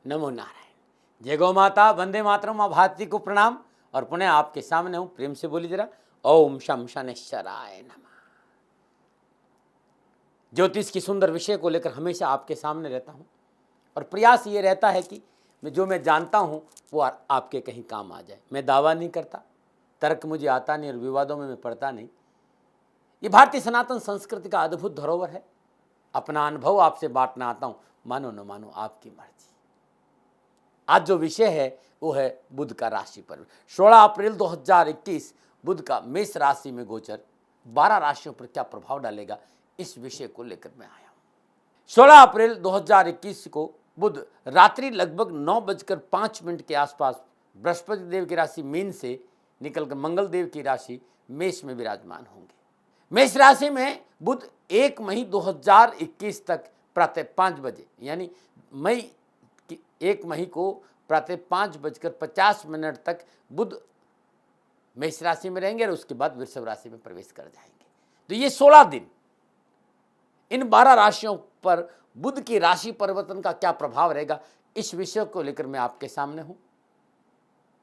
नमो नारायण। जय गौ माता, वंदे मातरम, माँ भारती को प्रणाम। और पुनः आपके सामने हूं, प्रेम से बोली जरा, ओम शम शनेश्वराय नमः। ज्योतिष की सुंदर विषय को लेकर हमेशा आपके सामने रहता हूं और प्रयास ये रहता है कि मैं जानता हूं वो आपके कहीं काम आ जाए। मैं दावा नहीं करता, तर्क मुझे आता नहीं और विवादों में मैं पड़ता नहीं। ये भारतीय सनातन संस्कृति का अद्भुत धरोहर है। अपना अनुभव आपसे बांटना आता हूं, मानो न मानो आपकी मर्जी। आज जो विषय है वो है बुध का राशि पर्व। 16 अप्रैल 2021 बुध का मेष राशि में गोचर 12 राशियों पर क्या प्रभाव डालेगा, इस विषय को लेकर मैं आया हूं। 16 अप्रैल 2021 को बुध रात्रि लगभग 9:05 के आसपास बृहस्पति देव की राशि मीन से निकलकर मंगल देव की राशि मेष में विराजमान होंगे। मेष राशि में बुध 1 मई 2021 तक प्रातः 5 बजे यानी 1 मई को प्रातः 5:50 तक बुध मेष राशि में रहेंगे और उसके बाद वृषभ राशि में प्रवेश कर जाएंगे। तो ये 16 दिन इन 12 राशियों पर बुध की राशि परिवर्तन का क्या प्रभाव रहेगा, इस विषय को लेकर मैं आपके सामने हूं।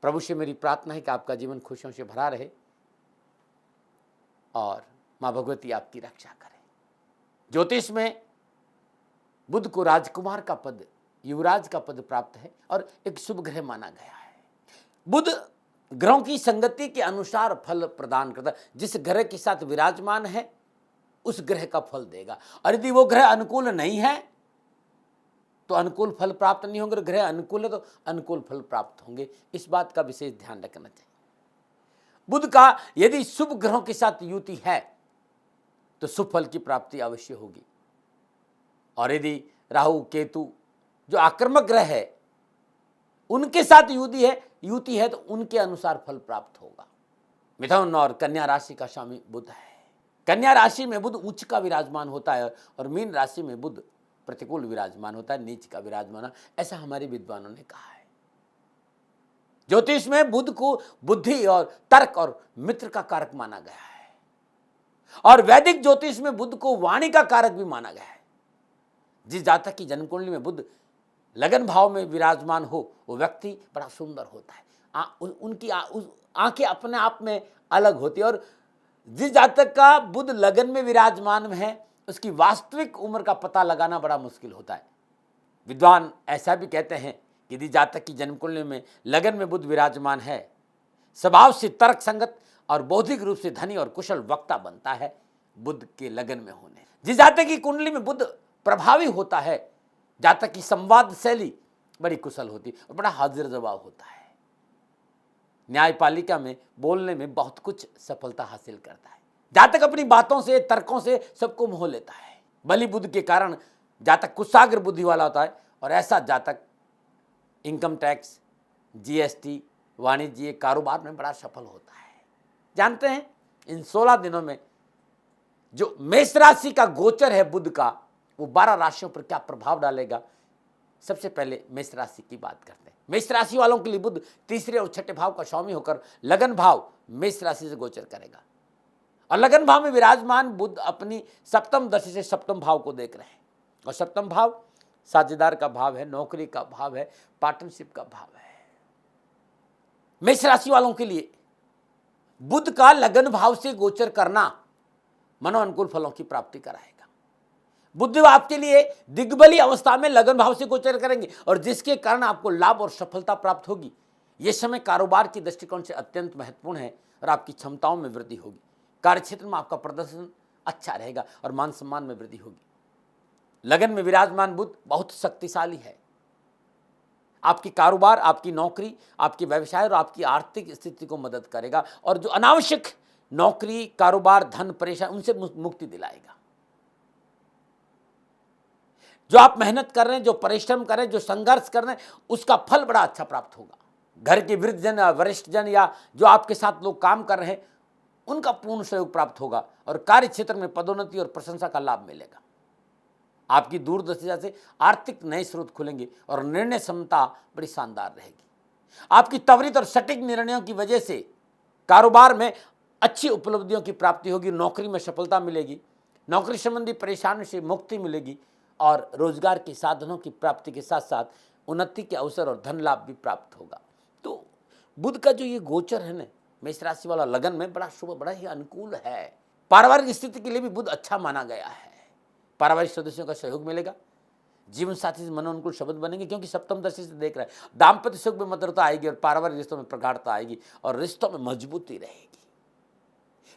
प्रभु से मेरी प्रार्थना है कि आपका जीवन खुशियों से भरा रहे और मां भगवती आपकी रक्षा करे। ज्योतिष में बुध को राजकुमार का पद, युवराज का पद प्राप्त है और एक शुभ ग्रह माना गया है। बुध ग्रहों की संगति के अनुसार फल प्रदान करता है। जिस ग्रह के साथ विराजमान है उस ग्रह का फल देगा, और यदि वो ग्रह अनुकूल नहीं है तो अनुकूल फल प्राप्त नहीं होंगे। ग्रह अनुकूल है तो अनुकूल फल प्राप्त होंगे। इस बात का विशेष ध्यान रखना चाहिए। बुध का यदि शुभ ग्रहों के साथ युति है तो शुभ फल की प्राप्ति अवश्य होगी, और यदि राहु केतु जो आक्रामक ग्रह है उनके साथ युति है तो उनके अनुसार फल प्राप्त होगा। मिथुन और कन्या राशि का स्वामी बुध है। कन्या राशि में बुध उच्च का विराजमान होता है और मीन राशि में बुध प्रतिकूल विराजमान होता है, नीच का विराजमान, ऐसा हमारे विद्वानों ने कहा है। ज्योतिष में बुध को बुद्धि और तर्क और मित्र का कारक माना गया है, और वैदिक ज्योतिष में बुध को वाणी का कारक भी माना गया है। जिस जातक की जन्म कुंडली में बुध लगन भाव में विराजमान हो वो व्यक्ति बड़ा सुंदर होता है। उनकी आंखें अपने आप में अलग होती है, और जिस जातक का बुध लगन में विराजमान है उसकी वास्तविक उम्र का पता लगाना बड़ा मुश्किल होता है। विद्वान ऐसा भी कहते हैं कि यदि जातक की जन्म कुंडली में लगन में बुध विराजमान है, स्वभाव से तर्क संगत और बौद्धिक रूप से धनी और कुशल वक्ता बनता है बुध के लगन में होने। जिस जातक की कुंडली में बुध प्रभावी होता है, जातक की संवाद शैली बड़ी कुशल होती और बड़ा हाजिर जवाब होता है। न्यायपालिका में बोलने में बहुत कुछ सफलता हासिल करता है। जातक अपनी बातों से, तर्कों से सबको मोह लेता है। बलि बुध के कारण जातक कुशाग्र बुद्धि वाला होता है, और ऐसा जातक इनकम टैक्स, जीएसटी, वाणिज्य, कारोबार में बड़ा सफल होता है। जानते हैं इन 16 दिनों में जो मेष राशि का गोचर है बुध का, वो 12 राशियों पर क्या प्रभाव डालेगा। सबसे पहले मेष राशि की बात करते हैं। मेष राशि वालों के लिए बुध तीसरे और छठे भाव का स्वामी होकर लगन भाव मेष राशि से गोचर करेगा, और लगन भाव में विराजमान बुध अपनी सप्तम दशा से सप्तम भाव को देख रहे हैं, और सप्तम भाव साझेदार का भाव है, नौकरी का भाव है, पार्टनरशिप का भाव है। मेष राशि वालों के लिए बुध का लगन भाव से गोचर करना मनोअनुकूल फलों की प्राप्ति कराएगा। बुध आपके लिए दिग्बली अवस्था में लगन भाव से गोचर करेंगे, और जिसके कारण आपको लाभ और सफलता प्राप्त होगी। यह समय कारोबार की दृष्टिकोण से अत्यंत महत्वपूर्ण है और आपकी क्षमताओं में वृद्धि होगी। कार्यक्षेत्र में आपका प्रदर्शन अच्छा रहेगा और मान सम्मान में वृद्धि होगी। लगन में विराजमान बुध बहुत शक्तिशाली है। आपकी कारोबार, आपकी नौकरी, आपके व्यवसाय और आपकी आर्थिक स्थिति को मदद करेगा, और जो अनावश्यक नौकरी, कारोबार, धन परेशान उनसे मुक्ति दिलाएगा। जो आप मेहनत कर रहे हैं, जो परिश्रम कर रहे हैं, जो संघर्ष कर रहे हैं, उसका फल बड़ा अच्छा प्राप्त होगा। घर के वृद्ध जन, वरिष्ठ जन या जो आपके साथ लोग काम कर रहे हैं उनका पूर्ण सहयोग प्राप्त होगा, और कार्य क्षेत्र में पदोन्नति और प्रशंसा का लाभ मिलेगा। आपकी दूरदर्शिता से आर्थिक नए स्रोत खुलेंगे और निर्णय क्षमता बड़ी शानदार रहेगी। आपकी त्वरित और सटीक निर्णयों की वजह से कारोबार में अच्छी उपलब्धियों की प्राप्ति होगी। नौकरी में सफलता मिलेगी, नौकरी संबंधी परेशानियों से मुक्ति मिलेगी, और रोजगार के साधनों की प्राप्ति के साथ साथ उन्नति के अवसर और धन लाभ भी प्राप्त होगा। तो बुध का जो ये गोचर है ना मेष राशि वाला लगन में बड़ा शुभ, बड़ा ही अनुकूल है। पारिवारिक स्थिति के लिए भी बुध अच्छा माना गया है। पारिवारिक सदस्यों का सहयोग मिलेगा, जीवन साथी से मनोनुकूल शब्द बनेंगे, क्योंकि सप्तम दृष्टि से देख रहा है। दाम्पत्य सुख में मधुरता आएगी और पारिवारिक रिश्तों में प्रगाढ़ता आएगी और रिश्तों में मजबूती रहेगी।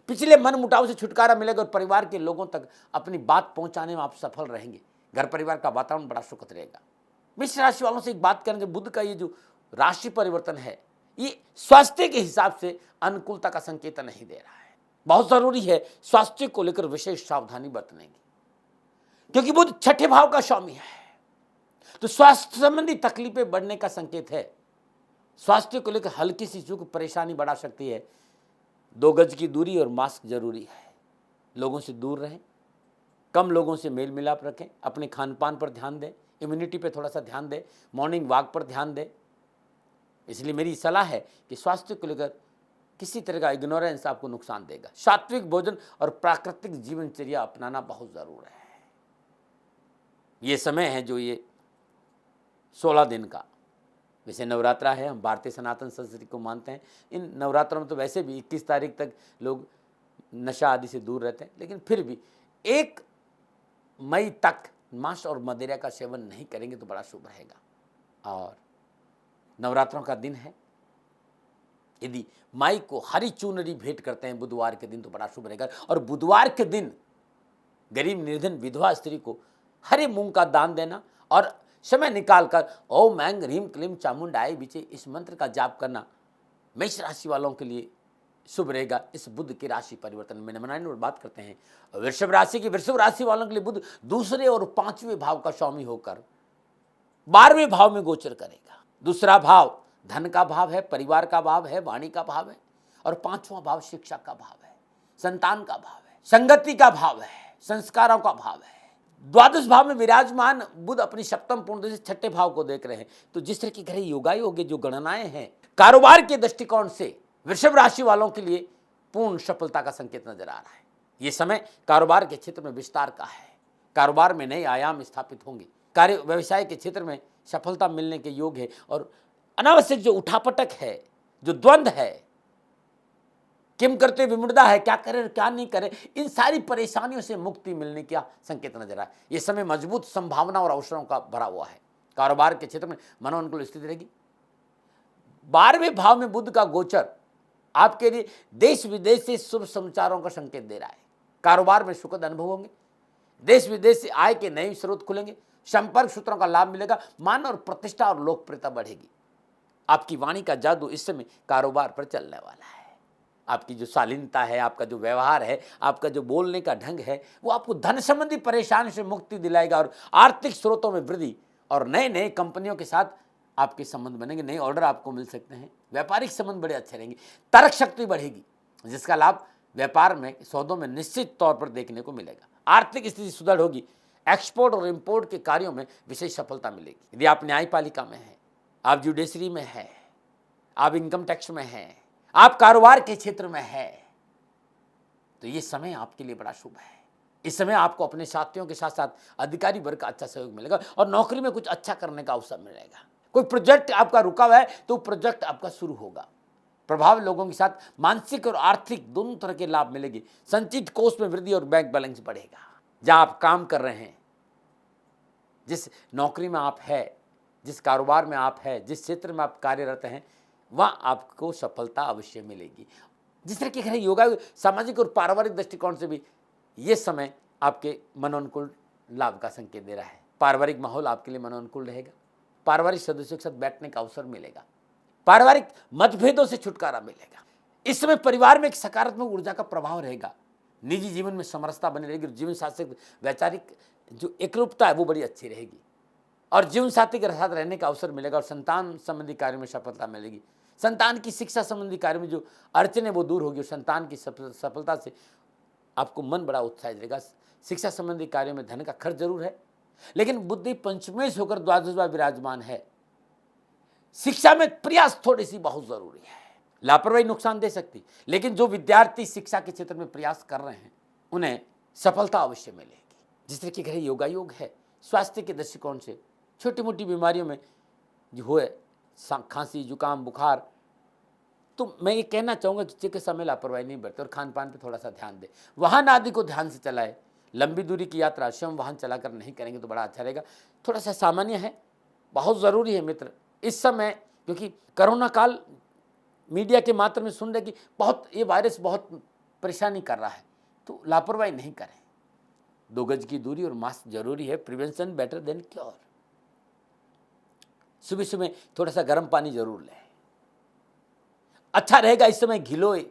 पिछले मन मुटाव से छुटकारा मिलेगा और परिवार के लोगों तक अपनी बात पहुंचाने में आप सफल रहेंगे। घर परिवार का वातावरण बड़ा सुखद रहेगा। मेष राशि वालों से एक बात करें, बुध का ये जो राशि परिवर्तन है ये स्वास्थ्य के हिसाब से अनुकूलता का संकेत नहीं दे रहा है। बहुत जरूरी है स्वास्थ्य को लेकर विशेष सावधानी बरतने की, क्योंकि बुध छठे भाव का स्वामी है। तो स्वास्थ्य संबंधी तकलीफें बढ़ने का संकेत है। स्वास्थ्य को लेकर हल्की सी चूक परेशानी बढ़ा सकती है। 2 गज की दूरी और मास्क जरूरी है। लोगों से दूर रहें, कम लोगों से मेल मिलाप रखें, अपने खान पान पर ध्यान दें, इम्यूनिटी पे थोड़ा सा ध्यान दें, मॉर्निंग वॉक पर ध्यान दें। इसलिए मेरी सलाह है कि स्वास्थ्य को लेकर किसी तरह का इग्नोरेंस आपको नुकसान देगा। सात्विक भोजन और प्राकृतिक जीवनचर्या अपनाना बहुत जरूर है। ये समय है जो ये 16 दिन का, वैसे नवरात्रा है, हम भारतीय सनातन संस्कृति को मानते हैं। इन नवरात्रों में तो वैसे भी 21 तारीख तक लोग नशा आदि से दूर रहते हैं, लेकिन फिर भी 1 मई तक मांस और मदिरा का सेवन नहीं करेंगे तो बड़ा शुभ रहेगा। और नवरात्रों का दिन है, यदि माई को हरी चूनरी भेंट करते हैं बुधवार के दिन तो बड़ा शुभ रहेगा। और बुधवार के दिन गरीब निर्धन विधवा स्त्री को हरे मूंग का दान देना और समय निकालकर ओम ऐं ह्रीं क्लीं चामुंडाय विचे इस मंत्र का जाप करना मेष राशि वालों के लिए शुभ रहेगा। इस बुध की राशि परिवर्तन में मनाने और बात करते हैं वृषभ राशि की। वृषभ राशि वालों के लिए बुध दूसरे और 5वें भाव का स्वामी होकर 12वें भाव में गोचर करेगा। दूसरा भाव धन का भाव है, परिवार का भाव है, वाणी का भाव है, और 5वां भाव शिक्षा का भाव है, संतान का भाव है, संगति का भाव है, संस्कारों का भाव है। द्वादश भाव में विराजमान बुध अपनी सप्तम पूर्ण से छठे भाव को देख रहे हैं। तो जिस तरह की घरे योगायोग जो गणनाएं हैं कारोबार के दृष्टिकोण से वृषभ राशि वालों के लिए पूर्ण सफलता का संकेत नजर आ रहा है। ये समय कारोबार के क्षेत्र में विस्तार का है। कारोबार में नए आयाम स्थापित होंगे। कार्य व्यवसाय के क्षेत्र में सफलता मिलने के योग है। और अनावश्यक जो उठापटक है, जो द्वंद्व है, किम करते विमुद्दा है, क्या करें क्या नहीं करें, इन सारी परेशानियों से मुक्ति मिलने का संकेत नजर आया। यह समय मजबूत संभावना और अवसरों का भरा हुआ है। कारोबार के क्षेत्र में मनोनुकूल स्थिति रहेगी। 12वें भाव में बुध का गोचर आपके लिए देश विदेश से शुभ समाचारों का संकेत दे रहा है। कारोबार में सुखद अनुभव होंगे। देश विदेश से आय के नए स्रोत खुलेंगे। संपर्क सूत्रों का लाभ मिलेगा। मान और प्रतिष्ठा और लोकप्रियता बढ़ेगी। आपकी वाणी का जादू इस समय कारोबार पर चलने वाला है। आपकी जो शालीनता है, आपका जो व्यवहार है, आपका जो बोलने का ढंग है, वो आपको धन संबंधी परेशानी से मुक्ति दिलाएगा और आर्थिक स्रोतों में वृद्धि और नए नए कंपनियों के साथ आपके संबंध बनेंगे। नए ऑर्डर आपको मिल सकते हैं। व्यापारिक संबंध बड़े अच्छे रहेंगे। तर्क शक्ति बढ़ेगी, जिसका लाभ व्यापार में, सौदों में निश्चित तौर पर देखने को मिलेगा। आर्थिक स्थिति सुदृढ़ होगी। एक्सपोर्ट और इंपोर्ट के कार्यों में विशेष सफलता मिलेगी। यदि आप न्यायपालिका में हैं, आप जुडिशरी में हैं, आप इनकम टैक्स में हैं, आप कारोबार के क्षेत्र में है, तो ये समय आपके लिए बड़ा शुभ है। इस समय आपको अपने साथियों के साथ साथ अधिकारी वर्ग का अच्छा सहयोग मिलेगा और नौकरी में कुछ अच्छा करने का अवसर मिलेगा। कोई प्रोजेक्ट आपका रुका हुआ है तो प्रोजेक्ट आपका शुरू होगा। प्रभाव लोगों के साथ मानसिक और आर्थिक दोनों तरह के लाभ मिलेंगे। संचित कोष में वृद्धि और बैंक बैलेंस बढ़ेगा। जहां आप काम कर रहे हैं, जिस नौकरी में आप है, जिस कारोबार में आप है, जिस क्षेत्र में आप कार्यरत हैं, वहाँ आपको सफलता अवश्य मिलेगी। जिस तरह के योगा सामाजिक और पारिवारिक दृष्टिकोण से भी ये समय आपके मनोनुकूल लाभ का संकेत दे रहा है। पारिवारिक माहौल आपके लिए मनोनुकूल रहेगा। पारिवारिक सदस्यों के साथ बैठने का अवसर मिलेगा। पारिवारिक मतभेदों से छुटकारा मिलेगा। इस समय परिवार में एक सकारात्मक ऊर्जा का प्रभाव रहेगा। निजी जीवन में समरसता बनी रहेगी। जीवन साथी वैचारिक जो एकरूपता है वो बड़ी अच्छी रहेगी और जीवन साथी के साथ रहने का अवसर मिलेगा और संतान संबंधी कार्य में सफलता मिलेगी। संतान की शिक्षा संबंधी कार्य में जो अड़चने वो दूर होगी और संतान की सफलता से आपको मन बड़ा उत्साहित रहेगा। शिक्षा संबंधी कार्यों में धन का खर्च जरूर है, लेकिन बुद्धि पंचमेश होकर द्वादश भाव विराजमान है। शिक्षा में प्रयास थोड़ी सी बहुत जरूरी है। लापरवाही नुकसान दे सकती, लेकिन जो विद्यार्थी शिक्षा के क्षेत्र में प्रयास कर रहे हैं उन्हें सफलता अवश्य मिलेगी। जिस तरह के घरे योगायोग है, स्वास्थ्य के दृष्टिकोण से छोटी मोटी बीमारियों में जो हुए खांसी जुकाम बुखार, तो मैं ये कहना चाहूँगा कि चिकित्सा में लापरवाही नहीं बरते और खान पान पे थोड़ा सा ध्यान दें। वाहन आदि को ध्यान से चलाए। लंबी दूरी की यात्रा स्वयं वाहन चलाकर नहीं करेंगे तो बड़ा अच्छा रहेगा। थोड़ा सा सामान्य है, बहुत ज़रूरी है मित्र इस समय, क्योंकि कोरोना काल मीडिया के मात्र में सुन रहे कि बहुत ये वायरस बहुत परेशानी कर रहा है, तो लापरवाही नहीं करें। 2 गज की दूरी और मास्क जरूरी है। Prevention better than cure. सुबह सुबह थोड़ा सा गर्म पानी जरूर लें। अच्छा रहेगा इस समय घिलोय,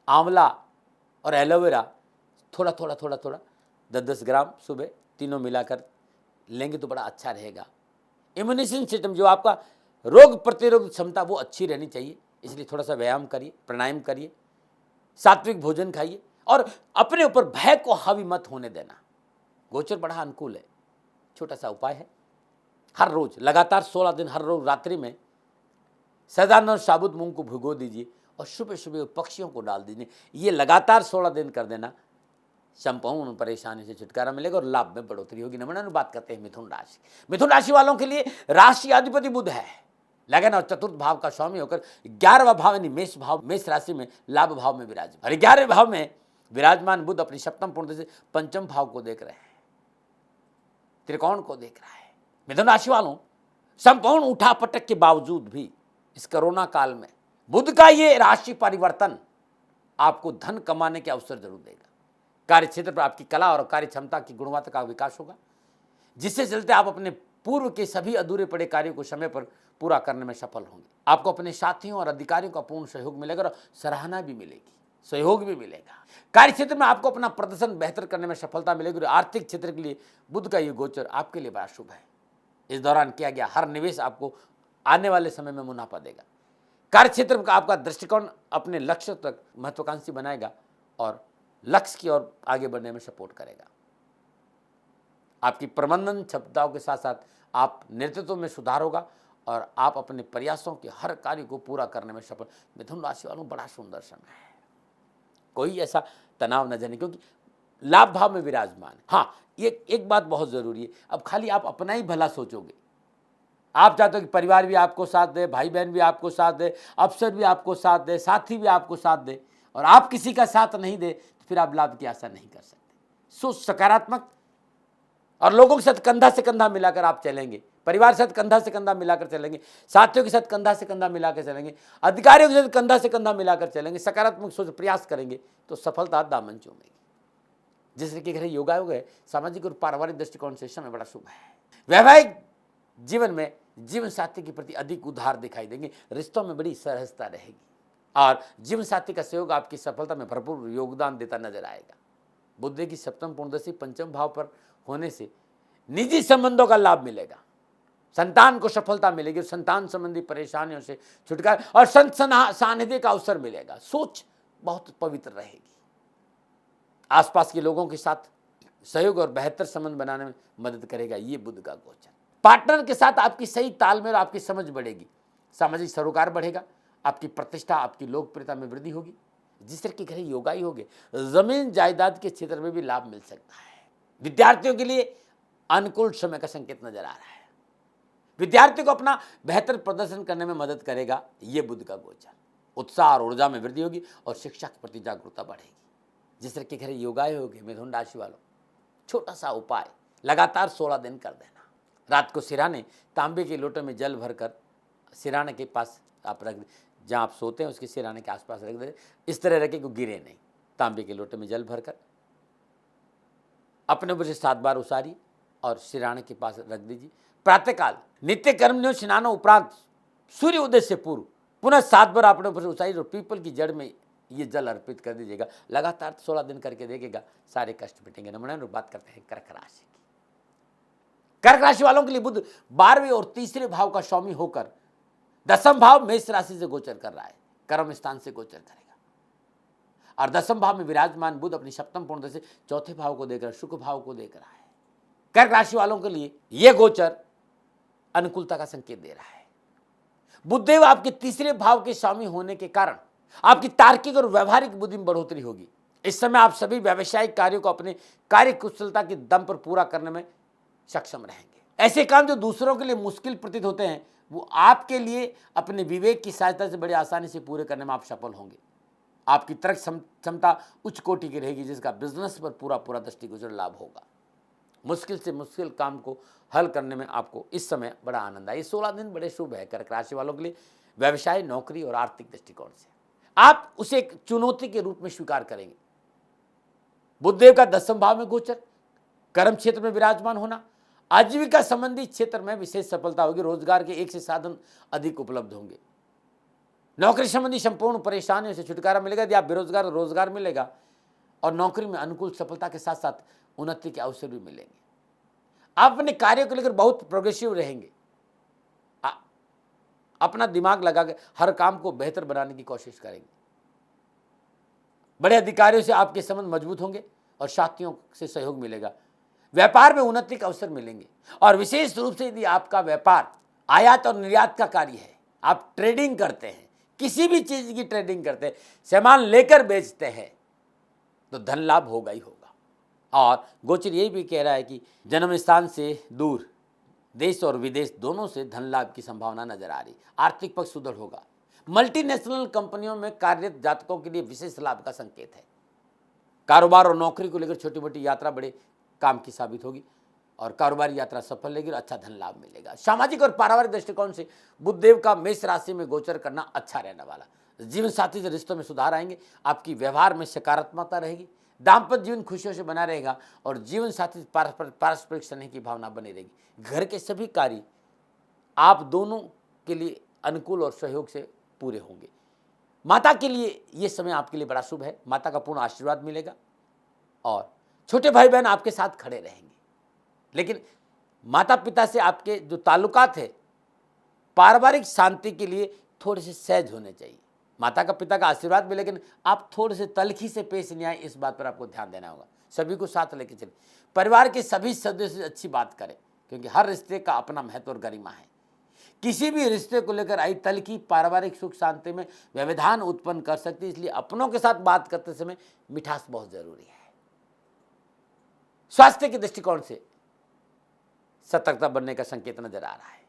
आंवला और एलोवेरा थोड़ा थोड़ा थोड़ा थोड़ा 10-10 ग्राम सुबह तीनों मिलाकर लेंगे तो बड़ा अच्छा रहेगा। इम्यूनिशन सिस्टम जो आपका रोग प्रतिरोधक क्षमता वो अच्छी रहनी चाहिए, इसलिए थोड़ा सा व्यायाम करिए, प्राणायाम करिए, सात्विक भोजन खाइए और अपने ऊपर भय को हावी मत होने देना। गोचर बड़ा अनुकूल है। छोटा सा उपाय है, हर रोज लगातार 16 दिन हर रोज रात्रि में सदान और साबुत मूंग को भिगो दीजिए और सुबह सुबह पक्षियों को डाल दीजिए। ये लगातार 16 दिन कर देना, संपूर्ण परेशानी से छुटकारा मिलेगा और लाभ में बढ़ोतरी होगी। नमूना बात करते हैं मिथुन राशि। मिथुन राशि वालों के लिए राशि अधिपति बुध है, लगन और चतुर्थ भाव का स्वामी होकर 11वां भाव यानी मेष भाव, मेष राशि में लाभ भाव में विराजमान। और 11वें भाव में विराजमान बुध अपनी सप्तम पूर्ण से पंचम भाव को देख रहे हैं, त्रिकोण को देख रहा है। मिथुन राशि वालों, संपूर्ण उठापटक के बावजूद भी इस कोरोना काल में बुध का ये राशि परिवर्तन आपको धन कमाने के अवसर जरूर देगा। कार्य क्षेत्र पर आपकी कला और कार्य क्षमता की गुणवत्ता का विकास होगा, जिससे चलते आप अपने पूर्व के सभी अधूरे पड़े कार्यों को समय पर पूरा करने में सफल होंगे। आपको अपने साथियों और अधिकारियों का पूर्ण सहयोग मिलेगा और सराहना भी मिलेगी, सहयोग भी मिलेगा। कार्य क्षेत्र में आपको अपना प्रदर्शन बेहतर करने में सफलता मिलेगी और आर्थिक क्षेत्र के लिए बुध का ये गोचर आपके लिए बड़ा शुभ है। इस दौरान किया गया हर निवेश आपको आने वाले समय में मुनाफा देगा। कार्य क्षेत्र का आपका दृष्टिकोण अपने लक्ष्य तक महत्वाकांक्षी बनाएगा और लक्ष्य की ओर आगे बढ़ने में सपोर्ट करेगा। आपकी प्रबंधन क्षमताओं के साथ साथ आप नेतृत्व में सुधार होगा और आप अपने प्रयासों के हर कार्य को पूरा करने में सफल। मिथुन राशि वालों बड़ा सुंदर समय है, कोई ऐसा तनाव न जाने, क्योंकि लाभ भाव में विराजमान। हाँ, ये एक बात बहुत जरूरी है, अब खाली आप अपना ही भला सोचोगे। आप चाहते हो कि परिवार भी आपको साथ दे, भाई बहन भी आपको साथ दे, अफसर भी आपको साथ दे, साथी भी आपको साथ दे, और आप किसी का साथ नहीं दे तो फिर आप लाभ की आशा नहीं कर सकते। सो सकारात्मक और लोगों के साथ कंधा से कंधा मिलाकर आप चलेंगे, परिवार के साथ कंधा से कंधा मिलाकर चलेंगे, साथियों के साथ कंधा से कंधा मिलाकर चलेंगे, अधिकारियों के साथ कंधा से कंधा मिलाकर चलेंगे, सकारात्मक सोच प्रयास करेंगे तो सफलता दामन चूमेगी। जिससे कि घर योगायोग है, सामाजिक और पारिवारिक दृष्टिकोण से समय बड़ा शुभ है। वैवाहिक जीवन में जीवन साथी के प्रति अधिक उदार दिखाई देंगे, रिश्तों में बड़ी सहजता रहेगी और जीवन साथी का सहयोग आपकी सफलता में भरपूर योगदान देता नजर आएगा। बुध की सप्तम पूर्णदशी पंचम भाव पर होने से निजी संबंधों का लाभ मिलेगा, संतान को सफलता मिलेगी, संतान संबंधी परेशानियों से छुटकारा और संत सानिध्य का अवसर मिलेगा। सोच बहुत पवित्र रहेगी। आसपास के लोगों के साथ सहयोग और बेहतर संबंध बनाने में मदद करेगा ये बुध का गोचर। पार्टनर के साथ आपकी सही तालमेल और आपकी समझ बढ़ेगी, सामाजिक सरोकार बढ़ेगा, आपकी प्रतिष्ठा आपकी लोकप्रियता में वृद्धि होगी। जिस तरह के घर योगाई होंगे, जमीन जायदाद के क्षेत्र में भी लाभ मिल सकता है। विद्यार्थियों के लिए अनुकूल समय का संकेत नजर आ रहा है। विद्यार्थी को अपना बेहतर प्रदर्शन करने में मदद करेगा ये बुध का गोचर। उत्साह और ऊर्जा में वृद्धि होगी और शिक्षा के प्रति जागरूकता बढ़ेगी। जिस तरह के घर योगाई होगी, मिथुन राशि वालों छोटा सा उपाय लगातार 16 दिन कर देना। रात को सिरहाने तांबे के लोटे में जल भरकर सिरहाने के पास आप रख, जहाँ आप सोते हैं उसके सिरहाने के आसपास रख दे। इस तरह रखें कि गिरे नहीं। तांबे के लोटे में जल भरकर अपने ऊपर से 7 बार उसारिए और सिरहाने के पास रख दीजिए। प्रातःकाल नित्य कर्मण्यों स्नानों उपरांत सूर्य उदय से पूर्व पुनः 7 बार अपने ऊपर से उसारिए और पीपल की जड़ में ये जल अर्पित कर दीजिएगा। लगातार 16 दिन करके देखिएगा, सारे कष्ट मिटेंगे। नमूना बात करते हैं कर्क राशि की। कर्क राशि वालों के लिए बुध 12वें और तीसरे भाव का स्वामी होकर 10म भाव मेष राशि से गोचर कर रहा है, कर्म स्थान से गोचर करेगा। और 10म भाव में विराजमान बुध अपनी सप्तम पूर्ण से चौथे भाव को देख रहा है, शुक्र भाव को देख रहा है। कर्क राशि वालों के लिए यह गोचर अनुकूलता का संकेत दे रहा है। बुधदेव आपके तीसरे भाव के स्वामी होने के कारण आपकी तार्किक और व्यवहारिक बुद्धि में बढ़ोतरी होगी। इस समय आप सभी व्यावसायिक कार्यों को अपने कार्य कुशलता के दम पर पूरा करने में सक्षम रहेंगे। ऐसे काम जो दूसरों के लिए मुश्किल प्रतीत होते हैं वो आपके लिए अपने विवेक की सहायता से बड़ी आसानी से पूरे करने में आप सफल होंगे। आपकी तर्क क्षमता उच्च कोटि की रहेगी, जिसका बिजनेस पर पूरा पूरा दृष्टिगोचर लाभ होगा। मुश्किल से मुश्किल काम को हल करने में आपको इस समय बड़ा आनंद आए। ये 16 दिन बड़े शुभ है कर्क राशि वालों के लिए, व्यवसाय, नौकरी और आर्थिक दृष्टिकोण से। आप उसे एक चुनौती के रूप में स्वीकार करेंगे। बुधदेव का 10वें भाव में गोचर, कर्म क्षेत्र में विराजमान होना, आजीविका संबंधी क्षेत्र में विशेष सफलता होगी। रोजगार के एक से साधन अधिक उपलब्ध होंगे। नौकरी संबंधी संपूर्ण परेशानियों से छुटकारा मिलेगा। यदि आप बेरोजगार, रोजगार मिलेगा और नौकरी में अनुकूल सफलता के साथ साथ उन्नति के अवसर भी मिलेंगे। आप अपने कार्य को लेकर बहुत प्रोग्रेसिव रहेंगे। अपना दिमाग लगा के हर काम को बेहतर बनाने की कोशिश करेंगे। बड़े अधिकारियों से आपके संबंध मजबूत होंगे और साथियों से सहयोग मिलेगा। व्यापार में उन्नति के अवसर मिलेंगे और विशेष रूप से यदि आपका व्यापार आयात और निर्यात का कार्य है, आप ट्रेडिंग करते हैं, किसी भी चीज की ट्रेडिंग करते हैं, सामान लेकर बेचते हैं, तो धन लाभ होगा ही होगा। और गोचर यही भी कह रहा है कि जन्म स्थान से दूर देश और विदेश दोनों से धन लाभ की संभावना नजर आ रही। आर्थिक पक्ष सुदृढ़ होगा। मल्टीनेशनल कंपनियों में कार्यरत जातकों के लिए विशेष लाभ का संकेत है। कारोबार और नौकरी को लेकर छोटी मोटी यात्रा बड़े काम की साबित होगी और कारोबारी यात्रा सफल रहेगी और अच्छा धन लाभ मिलेगा। सामाजिक और पारिवारिक दृष्टिकोण से बुधदेव का मेष राशि में गोचर करना अच्छा रहने वाला। जीवन साथी से रिश्तों में सुधार आएंगे। आपकी व्यवहार में सकारात्मकता रहेगी। दाम्पत्य जीवन खुशियों से बना रहेगा और जीवन साथी से पारस्परिक स्नेह की भावना बनी रहेगी। घर के सभी कार्य आप दोनों के लिए अनुकूल और सहयोग से पूरे होंगे। माता के लिए यह समय आपके लिए बड़ा शुभ है। माता का पूर्ण आशीर्वाद मिलेगा और छोटे भाई बहन आपके साथ खड़े रहेंगे। लेकिन माता पिता से आपके जो ताल्लुकात है, पारिवारिक शांति के लिए थोड़े से सहज होने चाहिए। माता का पिता का आशीर्वाद भी, लेकिन आप थोड़े से तलखी से पेश नहीं आए, इस बात पर आपको ध्यान देना होगा। सभी को साथ लेके चलिए। परिवार के सभी सदस्य से अच्छी बात करें, क्योंकि हर रिश्ते का अपना महत्व और गरिमा है। किसी भी रिश्ते को लेकर आई तलखी पारिवारिक सुख शांति में व्यवधान उत्पन्न कर सकती है। इसलिए अपनों के साथ बात करते समय मिठास बहुत जरूरी है। स्वास्थ्य के दृष्टिकोण से सतर्कता बनने का संकेत नजर आ रहा है।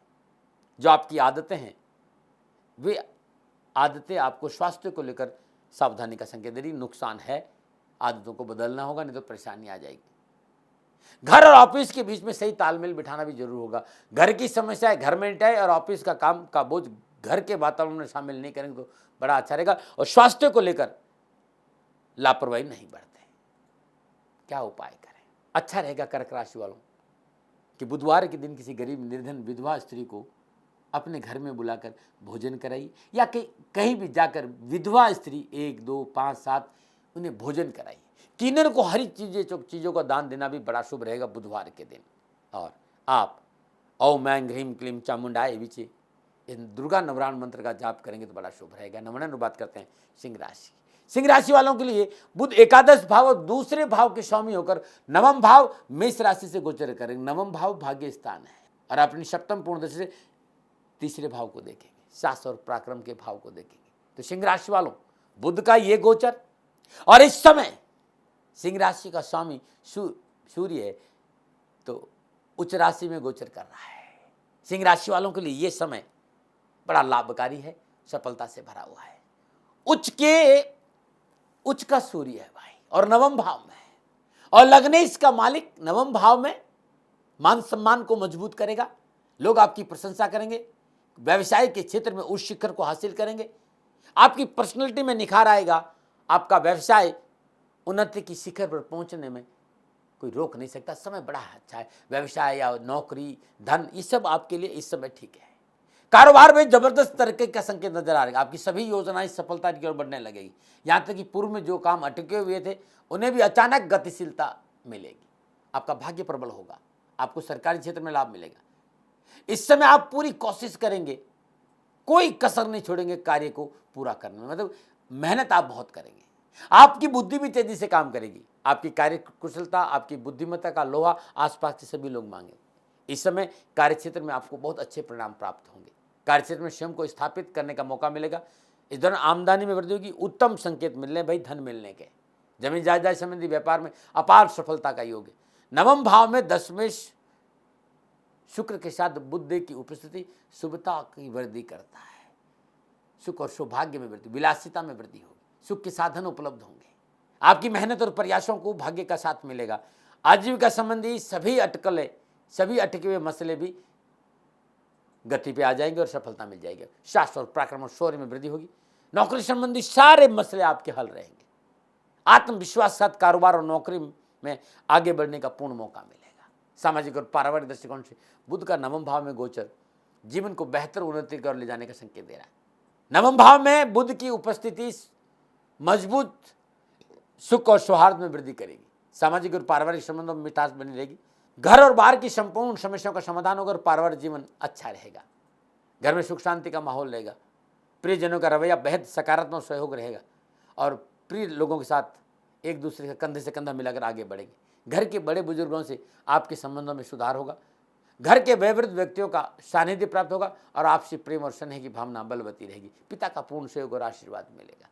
जो आपकी आदतें हैं, वे आदतें आपको स्वास्थ्य को लेकर सावधानी का संकेत दे रही। नुकसान है, आदतों को बदलना होगा, नहीं तो परेशानी आ जाएगी। घर और ऑफिस के बीच में सही तालमेल बिठाना भी जरूर होगा। घर की समस्याएं घर में निपटाए और ऑफिस का काम का बोझ घर के वातावरण में शामिल नहीं करेंगे तो बड़ा अच्छा रहेगा। और स्वास्थ्य को लेकर लापरवाही नहीं बरतें। क्या उपाय करें? अच्छा रहेगा कर्क राशि वालों कि बुधवार के दिन किसी गरीब निर्धन विधवा स्त्री को अपने घर में बुलाकर भोजन कराइए, या कहीं भी जाकर विधवा स्त्री 1, 2, 5, 7 उन्हें भोजन कराइए। किन्नर को हरी चीज़ों का दान देना भी बड़ा शुभ रहेगा बुधवार के दिन। और आप ओम ऐं ह्रीं क्लीं चामुंडाय विचे इन दुर्गा नवराण मंत्र का जाप करेंगे तो बड़ा शुभ रहेगा। नमन बात करते हैं सिंह राशि। सिंह राशि वालों के लिए बुध एकादश भाव और दूसरे भाव के स्वामी होकर नवम भाव मेष राशि से गोचर करेंगे। नवम भाव भाग्य स्थान है और अपनी सप्तम पूर्ण दशा से तीसरे भाव को देखेंगे, साहस और पराक्रम के भाव को देखेंगे। तो सिंह राशि वालों, बुध का ये गोचर और इस समय सिंह राशि का स्वामी सूर्य है, तो उच्च राशि में गोचर कर रहा है। सिंह राशि वालों के लिए ये समय बड़ा लाभकारी है, सफलता से भरा हुआ है। उच्च का सूर्य है भाई और नवम भाव में है, और लग्नेश का मालिक नवम भाव में मान सम्मान को मजबूत करेगा। लोग आपकी प्रशंसा करेंगे, व्यवसाय के क्षेत्र में उस शिखर को हासिल करेंगे। आपकी पर्सनैलिटी में निखार आएगा। आपका व्यवसाय उन्नति की शिखर पर पहुंचने में कोई रोक नहीं सकता। समय बड़ा अच्छा है। व्यवसाय या नौकरी, धन, ये सब आपके लिए इस समय ठीक है। कारोबार में जबरदस्त तरक्की का संकेत नजर आ रहा है। आपकी सभी योजनाएं सफलता की ओर बढ़ने लगेगी। यहां तक कि पूर्व में जो काम अटके हुए थे उन्हें भी अचानक गतिशीलता मिलेगी। आपका भाग्य प्रबल होगा। आपको सरकारी क्षेत्र में लाभ मिलेगा। इस समय आप पूरी कोशिश करेंगे, कोई कसर नहीं छोड़ेंगे कार्य को पूरा करने में। मतलब मेहनत आप बहुत करेंगे। आपकी बुद्धि भी तेजी से काम करेगी। आपकी कार्य कुशलता, आपकी बुद्धिमत्ता का लोहा आसपास के सभी लोग मांगेंगे। इस समय कार्य क्षेत्र में आपको बहुत अच्छे परिणाम प्राप्त होंगे। कार्य क्षेत्र में स्वयं को स्थापित करने का मौका मिलेगा। इस दौरान आमदनी में वृद्धि होगी। उत्तम संकेत मिलने भाई धन मिलने के। जमीन जायदाद संबंधी व्यापार में अपार सफलता का योग है। नवम भाव में दशमेश शुक्र के साथ बुध की उपस्थिति शुभता की वृद्धि करता है। सुख और सौभाग्य में वृद्धि, विलासिता में वृद्धि होगी, सुख के साधन उपलब्ध होंगे, आपकी मेहनत और प्रयासों को भाग्य का साथ मिलेगा। आजीविका संबंधी सभी अटकलें, सभी अटके हुए मसले भी गति पे आ जाएंगे और सफलता मिल जाएगी। शास्त्र और पराक्रम और शौर्य में वृद्धि होगी। नौकरी संबंधी सारे मसले आपके हल रहेंगे। आत्मविश्वास के साथ कारोबार और नौकरी में आगे बढ़ने का पूर्ण मौका मिलेगा। सामाजिक और पारिवारिक दृष्टिकोण से बुध का नवम भाव में गोचर जीवन को बेहतर उन्नति की ओर ले जाने का संकेत दे रहा है। नवम भाव में बुध की उपस्थिति मजबूत सुख और सौहार्द में वृद्धि करेगी। सामाजिक और पारिवारिक संबंधों में मिठास बनी रहेगी। घर और बाहर की संपूर्ण समस्याओं का समाधान होगा और पारिवारिक जीवन अच्छा रहेगा। घर में सुख शांति का माहौल रहेगा। प्रियजनों का रवैया बेहद सकारात्मक सहयोग रहेगा और प्रिय लोगों के साथ एक दूसरे के कंधे से कंधा मिलाकर आगे बढ़ेंगे। घर के बड़े बुजुर्गों से आपके संबंधों में सुधार होगा। घर के वयोवृद्ध व्यक्तियों का सानिध्य प्राप्त होगा और आपसे प्रेम और स्नेह की भावना बलवती रहेगी। पिता का पूर्ण सहयोग और आशीर्वाद मिलेगा।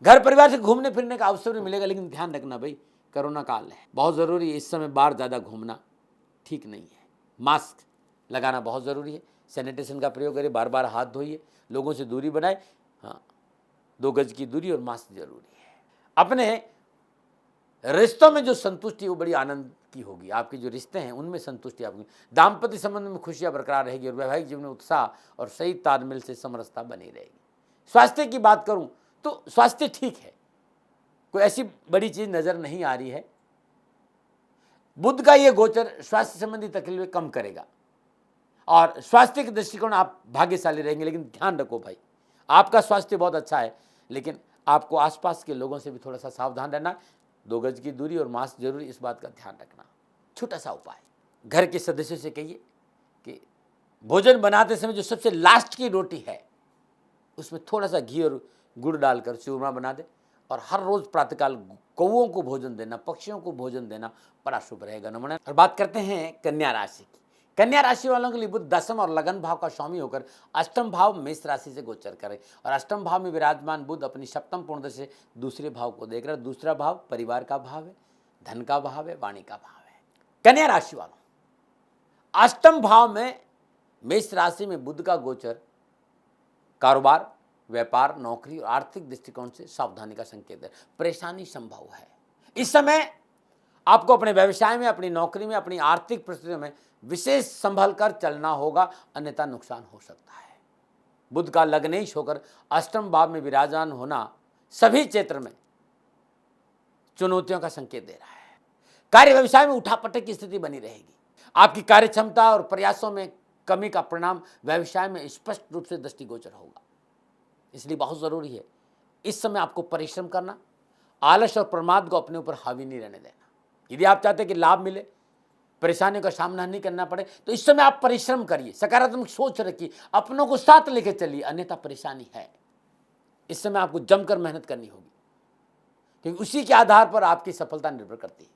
घर परिवार से घूमने फिरने का अवसर भी मिलेगा, लेकिन ध्यान रखना भाई, कोरोना काल है, बहुत ज़रूरी है। इस समय बाहर ज़्यादा घूमना ठीक नहीं है। मास्क लगाना बहुत ज़रूरी है। सैनिटेशन का प्रयोग करें, बार बार हाथ धोइए, लोगों से दूरी बनाए। हाँ, 2 गज की दूरी और मास्क जरूरी है। अपने रिश्तों में जो संतुष्टि वो बड़ी आनंद की होगी। आपके जो रिश्ते हैं उनमें संतुष्टि आपकी, दाम्पत्य संबंध में खुशियां बरकरार रहेगी और वैवाहिक जीवन में उत्साह और सही तालमेल से समरसता बनी रहेगी। स्वास्थ्य की बात करूं तो स्वास्थ्य ठीक है, कोई ऐसी बड़ी चीज नजर नहीं आ रही है। बुध का ये गोचर स्वास्थ्य संबंधी तकलीफें कम करेगा और स्वास्थ्य के दृष्टिकोण आप भाग्यशाली रहेंगे। लेकिन ध्यान रखो भाई, आपका स्वास्थ्य बहुत अच्छा है, लेकिन आपको आसपास के लोगों से भी थोड़ा सा सावधान रहना। 2 गज की दूरी और मास्क जरूरी, इस बात का ध्यान रखना। छोटा सा उपाय, घर के सदस्यों से कहिए कि भोजन बनाते समय जो सबसे लास्ट की रोटी है उसमें थोड़ा सा घी और गुड़ डालकर चूरमा बना दे और हर रोज प्रातःकाल कौओं को भोजन देना, पक्षियों को भोजन देना बड़ा शुभ रहेगा। नमूना। और बात करते हैं कन्या राशि की। कन्या राशि वालों के लिए बुध 10वें और लगन भाव का स्वामी होकर 8वें भाव मेष राशि से गोचर करे और 8वें भाव में विराजमान बुध अपनी 7वीं पूर्ण से दूसरे भाव को देख रहा है। दूसरा भाव परिवार का भाव है, धन का भाव है, वाणी का भाव है। कन्या राशि वालों, 8वें भाव में मेष राशि में बुध का गोचर कारोबार, व्यापार, नौकरी और आर्थिक दृष्टिकोण से सावधानी का संकेत है। परेशानी संभव है। इस समय आपको अपने व्यवसाय में, अपनी नौकरी में, अपनी आर्थिक परिस्थितियों में विशेष संभल कर चलना होगा, अन्यथा नुकसान हो सकता है। बुध का लग्नेश होकर 8वें भाव में विराजमान होना सभी क्षेत्र में चुनौतियों का संकेत दे रहा है। कार्य व्यवसाय में उठापटक की स्थिति बनी रहेगी। आपकी कार्य क्षमता और प्रयासों में कमी का परिणाम व्यवसाय में स्पष्ट रूप से दृष्टिगोचर होगा। इसलिए बहुत जरूरी है इस समय आपको परिश्रम करना, आलस और प्रमाद को अपने ऊपर हावी नहीं रहने देना। यदि आप चाहते हैं कि लाभ मिले, परेशानियों का सामना नहीं करना पड़े, तो इस समय आप परिश्रम करिए, सकारात्मक सोच रखिए, अपनों को साथ लेकर चलिए, अन्यथा परेशानी है। इस समय आपको जमकर मेहनत करनी होगी, क्योंकि उसी के आधार पर आपकी सफलता निर्भर करती है।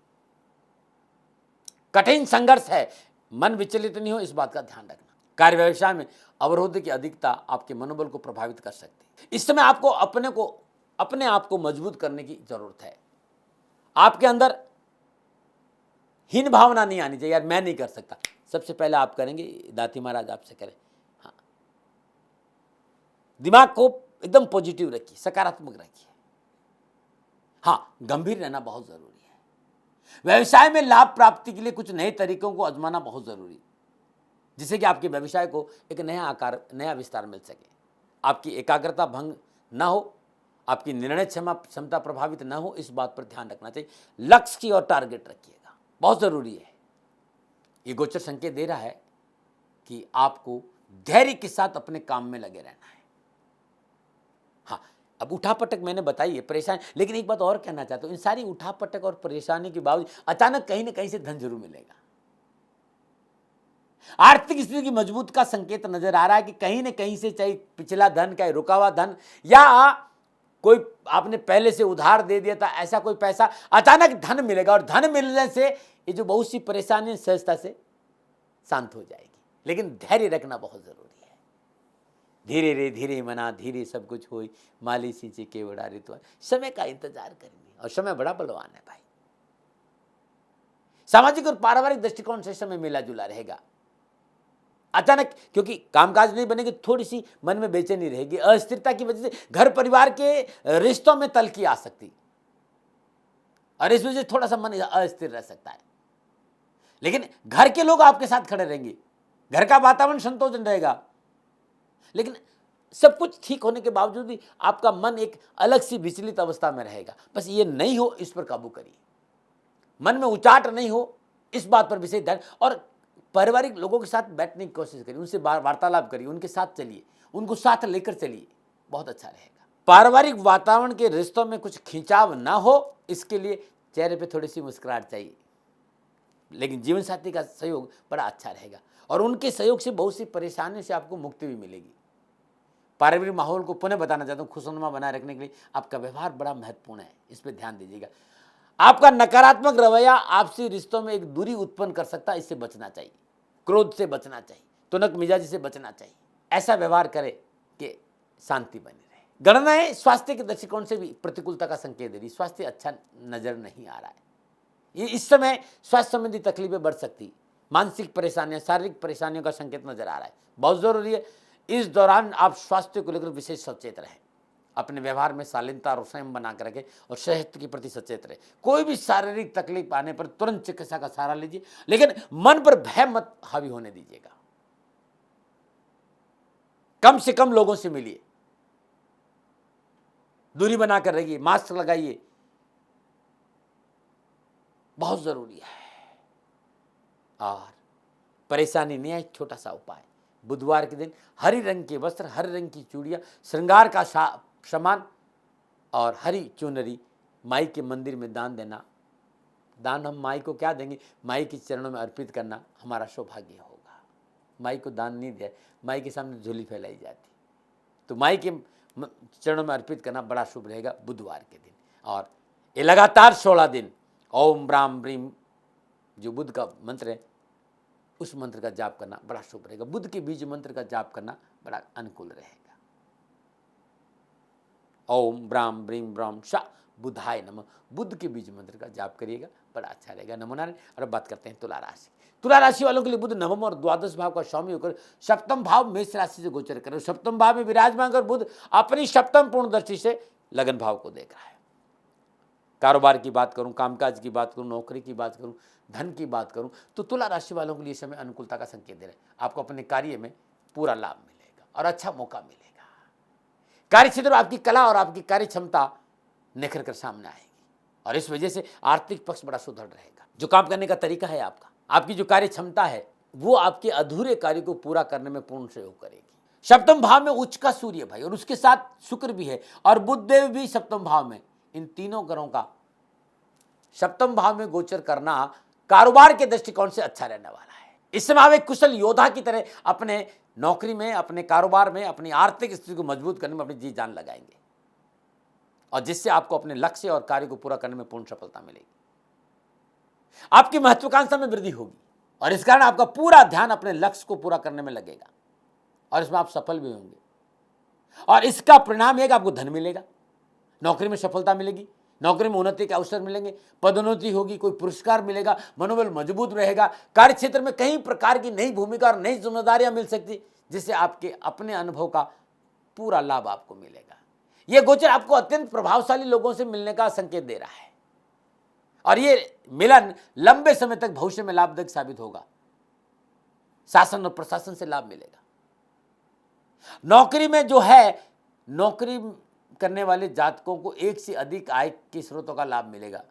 कठिन संघर्ष है, मन विचलित नहीं हो, इस बात का ध्यान रखना। कार्य व्यवसाय में अवरोध की अधिकता आपके मनोबल को प्रभावित कर सकती है। इस समय आपको अपने आप को मजबूत करने की जरूरत है। आपके अंदर हीन भावना नहीं आनी चाहिए, यार मैं नहीं कर सकता। सबसे पहले आप करेंगे, दाती महाराज आपसे करें। हाँ, दिमाग को एकदम पॉजिटिव रखिए, सकारात्मक रखिए। हाँ, गंभीर रहना बहुत जरूरी है। व्यवसाय में लाभ प्राप्ति के लिए कुछ नए तरीकों को आजमाना बहुत जरूरी है, जिससे कि आपके व्यवसाय को एक नया आकार, नया विस्तार मिल सके। आपकी एकाग्रता भंग ना हो, आपकी निर्णय क्षमता प्रभावित ना हो, इस बात पर ध्यान रखना चाहिए। लक्ष्य की और टारगेट रखिएगा, बहुत जरूरी है। ये गोचर संकेत दे रहा है कि आपको धैर्य के साथ अपने काम में लगे रहना है। हाँ, अब उठापटक मैंने बताई है, परेशानी, लेकिन एक बात और कहना चाहता हूं, इन सारी उठापटक और परेशानी के बावजूद अचानक कहीं ना कहीं से धन जरूर मिलेगा। आर्थिक स्थिति की मजबूत का संकेत नजर आ रहा है कि कहीं न कहीं से, चाहे पिछला धन, चाहे रुका हुआ धन, या कोई आपने पहले से उधार दे दिया था, ऐसा कोई पैसा अचानक धन मिलेगा और धन मिलने से ये जो बहुत सी परेशानी सहजता से शांत हो जाएगी। लेकिन धैर्य रखना बहुत जरूरी है। धीरे रे धीरे मना, धीरे सब कुछ होई, माली सींचे केवड़ा ऋतु। समय का इंतजार करेंगे और समय बड़ा बलवान है भाई। सामाजिक और पारिवारिक दृष्टिकोण से समय मिला जुला रहेगा। अचानक, क्योंकि कामकाज नहीं बनेगी, थोड़ी सी मन में बेचैनी रहेगी, अस्थिरता की वजह से घर परिवार के रिश्तों में तल्खी आ सकती और इस वजह से थोड़ा सा मन अस्थिर रह सकता है। लेकिन घर के लोग आपके साथ खड़े रहेंगे, घर का वातावरण संतोषजनक रहेगा, लेकिन सब कुछ ठीक होने के बावजूद भी आपका मन एक अलग सी विचलित अवस्था में रहेगा। बस ये नहीं हो, इस पर काबू करिए, मन में उचाट नहीं हो, इस बात पर विशेष ध्यान, और पारिवारिक लोगों के साथ बैठने की कोशिश करिए, उनसे वार्तालाप करिए, उनके साथ चलिए, उनको साथ लेकर चलिए, बहुत अच्छा रहेगा। पारिवारिक वातावरण के रिश्तों में कुछ खिंचाव ना हो, इसके लिए चेहरे पे थोड़ी सी मुस्कुराहट चाहिए, लेकिन जीवन साथी का सहयोग बड़ा अच्छा रहेगा और उनके सहयोग से बहुत सी परेशानियों से आपको मुक्ति भी मिलेगी। पारिवारिक माहौल को पुनः बताना चाहता हूँ, खुशनुमा बनाए रखने के लिए आपका व्यवहार बड़ा महत्वपूर्ण है, इस पर ध्यान दीजिएगा। आपका नकारात्मक रवैया आपसी रिश्तों में एक दूरी उत्पन्न कर सकता है, इससे बचना चाहिए। क्रोध से बचना चाहिए, तुनक मिजाजी से बचना चाहिए, ऐसा व्यवहार करें कि शांति बनी रहे। गणनाएं स्वास्थ्य के दृष्टिकोण से भी प्रतिकूलता का संकेत दे रही, स्वास्थ्य अच्छा नजर नहीं आ रहा है। इस समय स्वास्थ्य संबंधी तकलीफें बढ़ सकती, मानसिक परेशानियां, शारीरिक परेशानियों का संकेत नजर आ रहा है। बहुत जरूरी है इस दौरान आप स्वास्थ्य को लेकर विशेष सचेत रहें, अपने व्यवहार में शालीनता और संयम बनाकर रखें और सेहत के प्रति सचेत रहे। कोई भी शारीरिक तकलीफ आने पर तुरंत चिकित्सा का सहारा लीजिए, लेकिन मन पर भय मत हावी होने दीजिएगा। कम से कम लोगों से मिलिए, दूरी बनाकर रहिए, मास्क लगाइए, बहुत जरूरी है। और परेशानी नहीं है, छोटा सा उपाय, बुधवार के दिन हरी रंग के वस्त्र, हरी रंग की चूड़ियां, श्रृंगार का सामान और हरी चुनरी माई के मंदिर में दान देना। दान हम माई को क्या देंगे, माई के चरणों में अर्पित करना हमारा सौभाग्य होगा। माई को दान नहीं दिया, माई के सामने झोली फैलाई जाती, तो माई के चरणों में अर्पित करना बड़ा शुभ रहेगा बुधवार के दिन। और ये लगातार 16 दिन ओम ब्राम ब्रीम जो बुध का मंत्र है, उस मंत्र का जाप करना बड़ा शुभ रहेगा। बुध के बीज मंत्र का जाप करना बड़ा अनुकूल रहेगा। ओम ब्राम ब्रीम ब्राम शा बुधाय नमः, बुध के बीज मंत्र का जाप करिएगा, बड़ा अच्छा रहेगा। नमो नारायण। और अब बात करते हैं तुला राशि। तुला राशि वालों के लिए बुध नवम और द्वादश भाव का स्वामी होकर सप्तम भाव मेष राशि से गोचर कर, सप्तम भाव में विराजमान कर बुध अपनी सप्तम पूर्ण दृष्टि से लगन भाव को देख रहा है। कारोबार की बात करूं, कामकाज की बात करूं, नौकरी की बात करूं, धन की बात करूं, तो तुला राशि वालों के लिए समय अनुकूलता का संकेत दे रहे हैं। आपको अपने कार्य में पूरा लाभ मिलेगा और अच्छा मौका मिलेगा। कार्य क्षेत्र में आपकी कला और आपकी कार्य क्षमता निखर कर सामने आएगी और इस वजह से आर्थिक पक्ष बड़ा सुदृढ़ रहेगा। जो काम करने का तरीका है आपका, आपकी जो कार्य क्षमता है, वो आपके अधूरे कार्य को पूरा करने में पूर्ण सहयोग करेगी। सप्तम भाव में उच्च का सूर्य भाई और उसके साथ शुक्र भी है और बुध देव भी सप्तम भाव में। इन तीनों ग्रहों का सप्तम भाव में गोचर करना कारोबार के दृष्टिकोण से अच्छा रहने वाला है। इस समय आप एक कुशल योद्धा की तरह अपने नौकरी में, अपने कारोबार में, अपनी आर्थिक स्थिति को मजबूत करने में अपनी जी जान लगाएंगे और जिससे आपको अपने लक्ष्य और कार्य को पूरा करने में पूर्ण सफलता मिलेगी। आपकी महत्वाकांक्षा में वृद्धि होगी और इस कारण आपका पूरा ध्यान अपने लक्ष्य को पूरा करने में लगेगा और इसमें आप सफल भी होंगे और इसका परिणाम यह कि आपको धन मिलेगा, नौकरी में सफलता मिलेगी, नौकरी में उन्नति के अवसर मिलेंगे, पदोन्नति होगी, कोई पुरस्कार मिलेगा, मनोबल मजबूत रहेगा। कार्य क्षेत्र में कई प्रकार की नई भूमिका और नई जिम्मेदारियां मिल सकती, जिससे आपके अपने अनुभव का पूरा लाभ आपको मिलेगा। यह गोचर आपको अत्यंत प्रभावशाली लोगों से मिलने का संकेत दे रहा है और ये मिलन लंबे समय तक भविष्य में लाभदायक साबित होगा। शासन और प्रशासन से लाभ मिलेगा। नौकरी में जो है, नौकरी करने वाले जातकों को एक से अधिक आय के स्रोतों का लाभ मिलेगा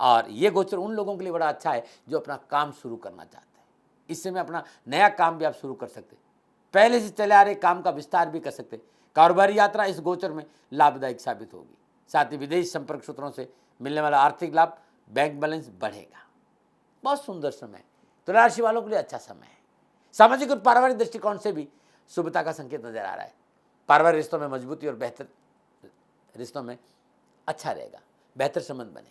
और यह गोचर उन लोगों के लिए बड़ा अच्छा है जो अपना काम शुरू करना चाहते हैं। इस समय अपना नया काम भी आप शुरू कर सकते हैं, पहले से चले आ रहे काम का विस्तार भी कर सकते हैं। कारोबारी यात्रा इस गोचर में लाभदायक साबित होगी। साथ ही विदेश संपर्क सूत्रों से मिलने वाला आर्थिक लाभ, बैंक बैलेंस बढ़ेगा। बहुत सुंदर समय है, तुला राशि वालों के लिए अच्छा समय है। सामाजिक और पारिवारिक दृष्टिकोण से भी शुभता का संकेत नजर आ रहा है। पारिवारिक रिश्तों में मजबूती और बेहतर रिश्तों में अच्छा रहेगा, बेहतर संबंध बनेंगे।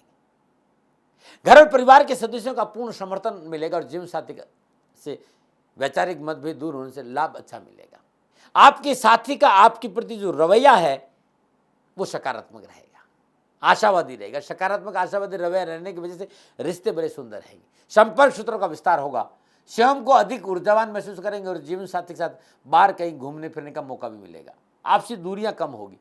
घर और परिवार के सदस्यों का पूर्ण समर्थन मिलेगा और जीवन साथी से वैचारिक मतभेद दूर होने से लाभ अच्छा मिलेगा। आपके साथी का आपके प्रति जो रवैया है वो सकारात्मक रहेगा, आशावादी रहेगा। सकारात्मक आशावादी रवैया रहने की वजह से रिश्ते बड़े सुंदर रहेंगे। संपर्क सूत्रों का विस्तार होगा, स्वयं को अधिक ऊर्जावान महसूस करेंगे और जीवन साथी के साथ बाहर कहीं घूमने फिरने का मौका भी मिलेगा। आपसी दूरियां कम होगी,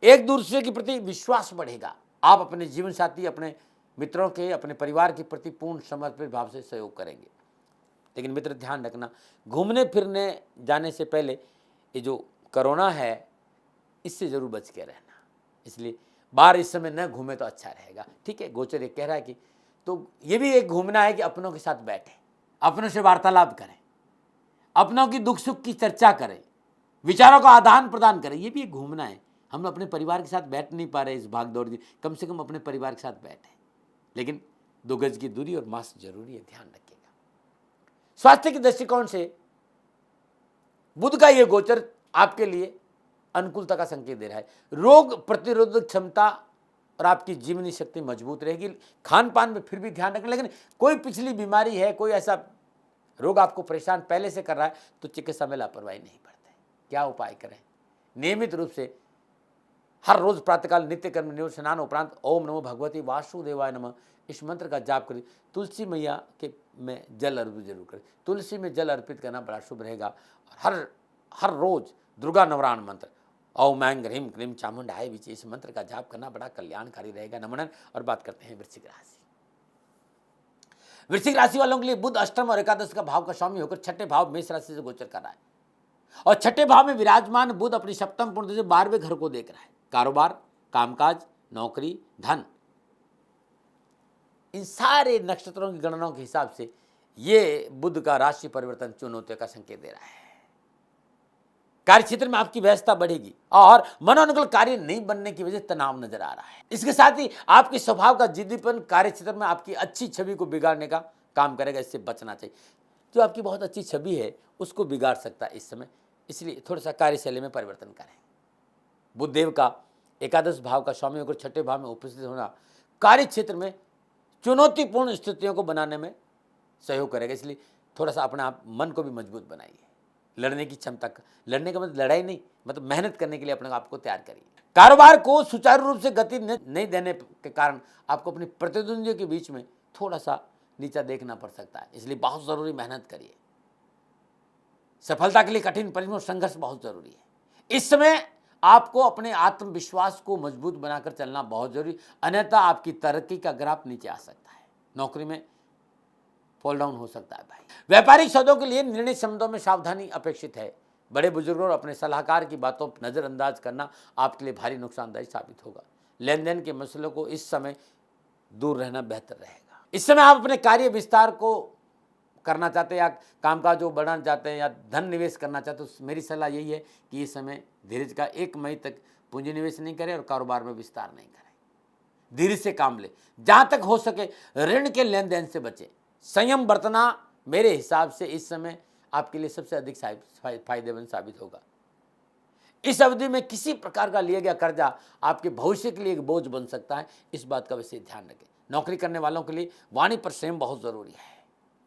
एक दूसरे के प्रति विश्वास बढ़ेगा। आप अपने जीवन साथी, अपने मित्रों के, अपने परिवार के प्रति पूर्ण समर्पित भाव से सहयोग करेंगे। लेकिन मित्र ध्यान रखना, घूमने फिरने जाने से पहले ये जो कोरोना है इससे जरूर बच के रहना, इसलिए बाहर इस समय न घूमे तो अच्छा रहेगा। ठीक है, गोचर ये कह रहा है कि तो ये भी एक घूमना है कि अपनों के साथ बैठे, अपनों से वार्तालाप करें, अपनों की दुख सुख की चर्चा करें, विचारों का आदान प्रदान करें। ये भी एक घूमना है। हम अपने परिवार के साथ बैठ नहीं पा रहे इस भाग दौड़ की, कम से कम अपने परिवार के साथ बैठे, लेकिन 2 गज की दूरी और मास्क जरूरी है, ध्यान रखिएगा। स्वास्थ्य के दृष्टिकोण से बुध का यह गोचर आपके लिए अनुकूलता का संकेत दे रहा है। रोग प्रतिरोधक क्षमता और आपकी जीवनी शक्ति मजबूत रहेगी। खान पान में फिर भी ध्यान रखें, लेकिन कोई पिछली बीमारी है, कोई ऐसा रोग आपको परेशान पहले से कर रहा है तो चिकित्सा में लापरवाही नहीं बरतें। क्या उपाय करें? नियमित रूप से हर रोज प्रातःकाल नित्य कर्म निवृत्त स्नान उपरांत ओम नमो भगवती वासुदेवाय नमः इस मंत्र का जाप करें। तुलसी मैया के में जल अर्पित जरूर करें। तुलसी में जल अर्पित करना बड़ा शुभ रहेगा। और हर रोज दुर्गा नवराण मंत्र ओम ऐं ह्रीं क्लीं चामुंडाय विचे इस मंत्र का जाप करना बड़ा कल्याणकारी रहेगा। नमन। और बात करते हैं वृश्चिक राशि। वृश्चिक राशि वालों के लिए बुध अष्टम और एकादश का भाव का स्वामी होकर छठे भाव मेष राशि से गोचर कर रहा है और छठे भाव में विराजमान बुध अपनी सप्तम पूर्ण से 12वें घर को देख रहा है। कारोबार, कामकाज, नौकरी, धन, इन सारे नक्षत्रों की गणनाओं के हिसाब से ये बुध का राशि परिवर्तन चुनौतियों का संकेत दे रहा है। कार्य क्षेत्र में आपकी व्यस्तता बढ़ेगी और मनोनुकूल कार्य नहीं बनने की वजह से तनाव नजर आ रहा है। इसके साथ ही आपके स्वभाव का जिद्दीपन कार्य क्षेत्र में आपकी अच्छी छवि को बिगाड़ने का काम करेगा, इससे बचना चाहिए। जो आपकी बहुत अच्छी छवि है उसको बिगाड़ सकता है इस समय, इसलिए थोड़ा सा कार्यशैली में परिवर्तन करें। बुधदेव का एकादश भाव का स्वामी होकर छठे भाव में उपस्थित होना कार्य क्षेत्र में चुनौतीपूर्ण स्थितियों को बनाने में सहयोग करेगा, इसलिए थोड़ा सा अपने आप मन को भी मजबूत बनाइए। लड़ने की क्षमता, लड़ने का मतलब लड़ाई नहीं, मतलब मेहनत करने के लिए अपने आप को तैयार करिए। कारोबार को सुचारू रूप से गति नहीं देने के कारण आपको अपने प्रतिद्वंदियों के बीच में थोड़ा सा नीचा देखना पड़ सकता है, इसलिए बहुत जरूरी मेहनत करिए। सफलता के लिए कठिन परिश्रम और संघर्ष बहुत जरूरी है। इस समय आपको अपने आत्मविश्वास को मजबूत बनाकर चलना बहुत जरूरी, अन्यथा आपकी तरक्की का ग्राफ नीचे आ सकता है। नौकरी में फॉल डाउन हो सकता है भाई। व्यापारिक सौदों के लिए निर्णय संबंधों में सावधानी अपेक्षित है। बड़े बुजुर्गों और अपने सलाहकार की बातों पर नजरअंदाज करना आपके लिए भारी नुकसानदायी साबित होगा। लेन देन के मसलों को इस समय दूर रहना बेहतर रहेगा। इस समय आप अपने कार्य विस्तार को करना चाहते हैं या कामकाज जो बढ़ाना चाहते हैं या धन निवेश करना चाहते हैं, तो मेरी सलाह यही है कि इस समय धीरज का 1 मई तक पूंजी निवेश नहीं करें और कारोबार में विस्तार नहीं करें। धीरज से काम ले, जहां तक हो सके ऋण के लेन देन से बचें। संयम बरतना मेरे हिसाब से इस समय आपके लिए सबसे अधिक फायदेमंद साबित होगा। इस अवधि में किसी प्रकार का लिया गया कर्जा आपके भविष्य के लिए एक बोझ बन सकता है, इस बात का विशेष ध्यान रखें। नौकरी करने वालों के लिए वाणी पर संयम बहुत जरूरी है।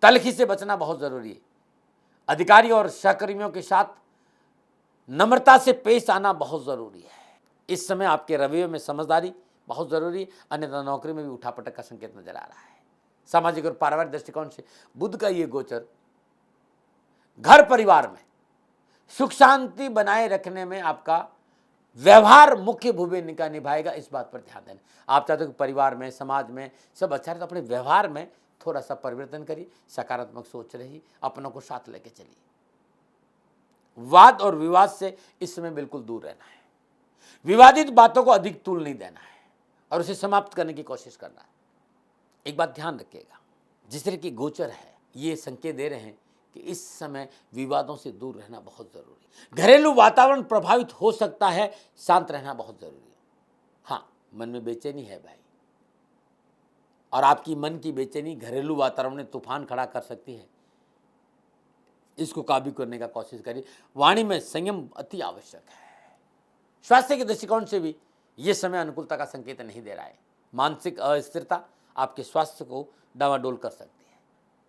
तलखी से बचना बहुत जरूरी है। अधिकारी और सहकर्मियों के साथ नम्रता से पेश आना बहुत जरूरी है। इस समय आपके रवैये में समझदारी बहुत जरूरी है, अन्यथा नौकरी में भी उठापटक का संकेत नजर आ रहा है। सामाजिक और पारिवारिक दृष्टिकोण से बुध का ये गोचर घर परिवार में सुख शांति बनाए रखने में आपका व्यवहार मुख्य भूमिका निभाएगा, इस बात पर ध्यान देना। आप चाहते हो कि परिवार में, समाज में सब अच्छा है, तो अपने व्यवहार में थोड़ा सा परिवर्तन करिए, सकारात्मक सोच रही, अपनों को साथ लेके चलिए। वाद और विवाद से इस समय बिल्कुल दूर रहना है। विवादित बातों को अधिक तूल नहीं देना है और उसे समाप्त करने की कोशिश करना है। एक बात ध्यान रखिएगा, जिस तरह की गोचर है ये संकेत दे रहे हैं कि इस समय विवादों से दूर रहना बहुत जरूरी है। घरेलू वातावरण प्रभावित हो सकता है, शांत रहना बहुत जरूरी है। हाँ, मन में बेचैनी है भाई, और आपकी मन की बेचैनी घरेलू वातावरण में तूफान खड़ा कर सकती है, इसको काबू करने का कोशिश करिए। वाणी में संयम अति आवश्यक है। स्वास्थ्य के दृष्टिकोण से भी यह समय अनुकूलता का संकेत नहीं दे रहा है। मानसिक अस्थिरता आपके स्वास्थ्य को डावाडोल कर सकती है।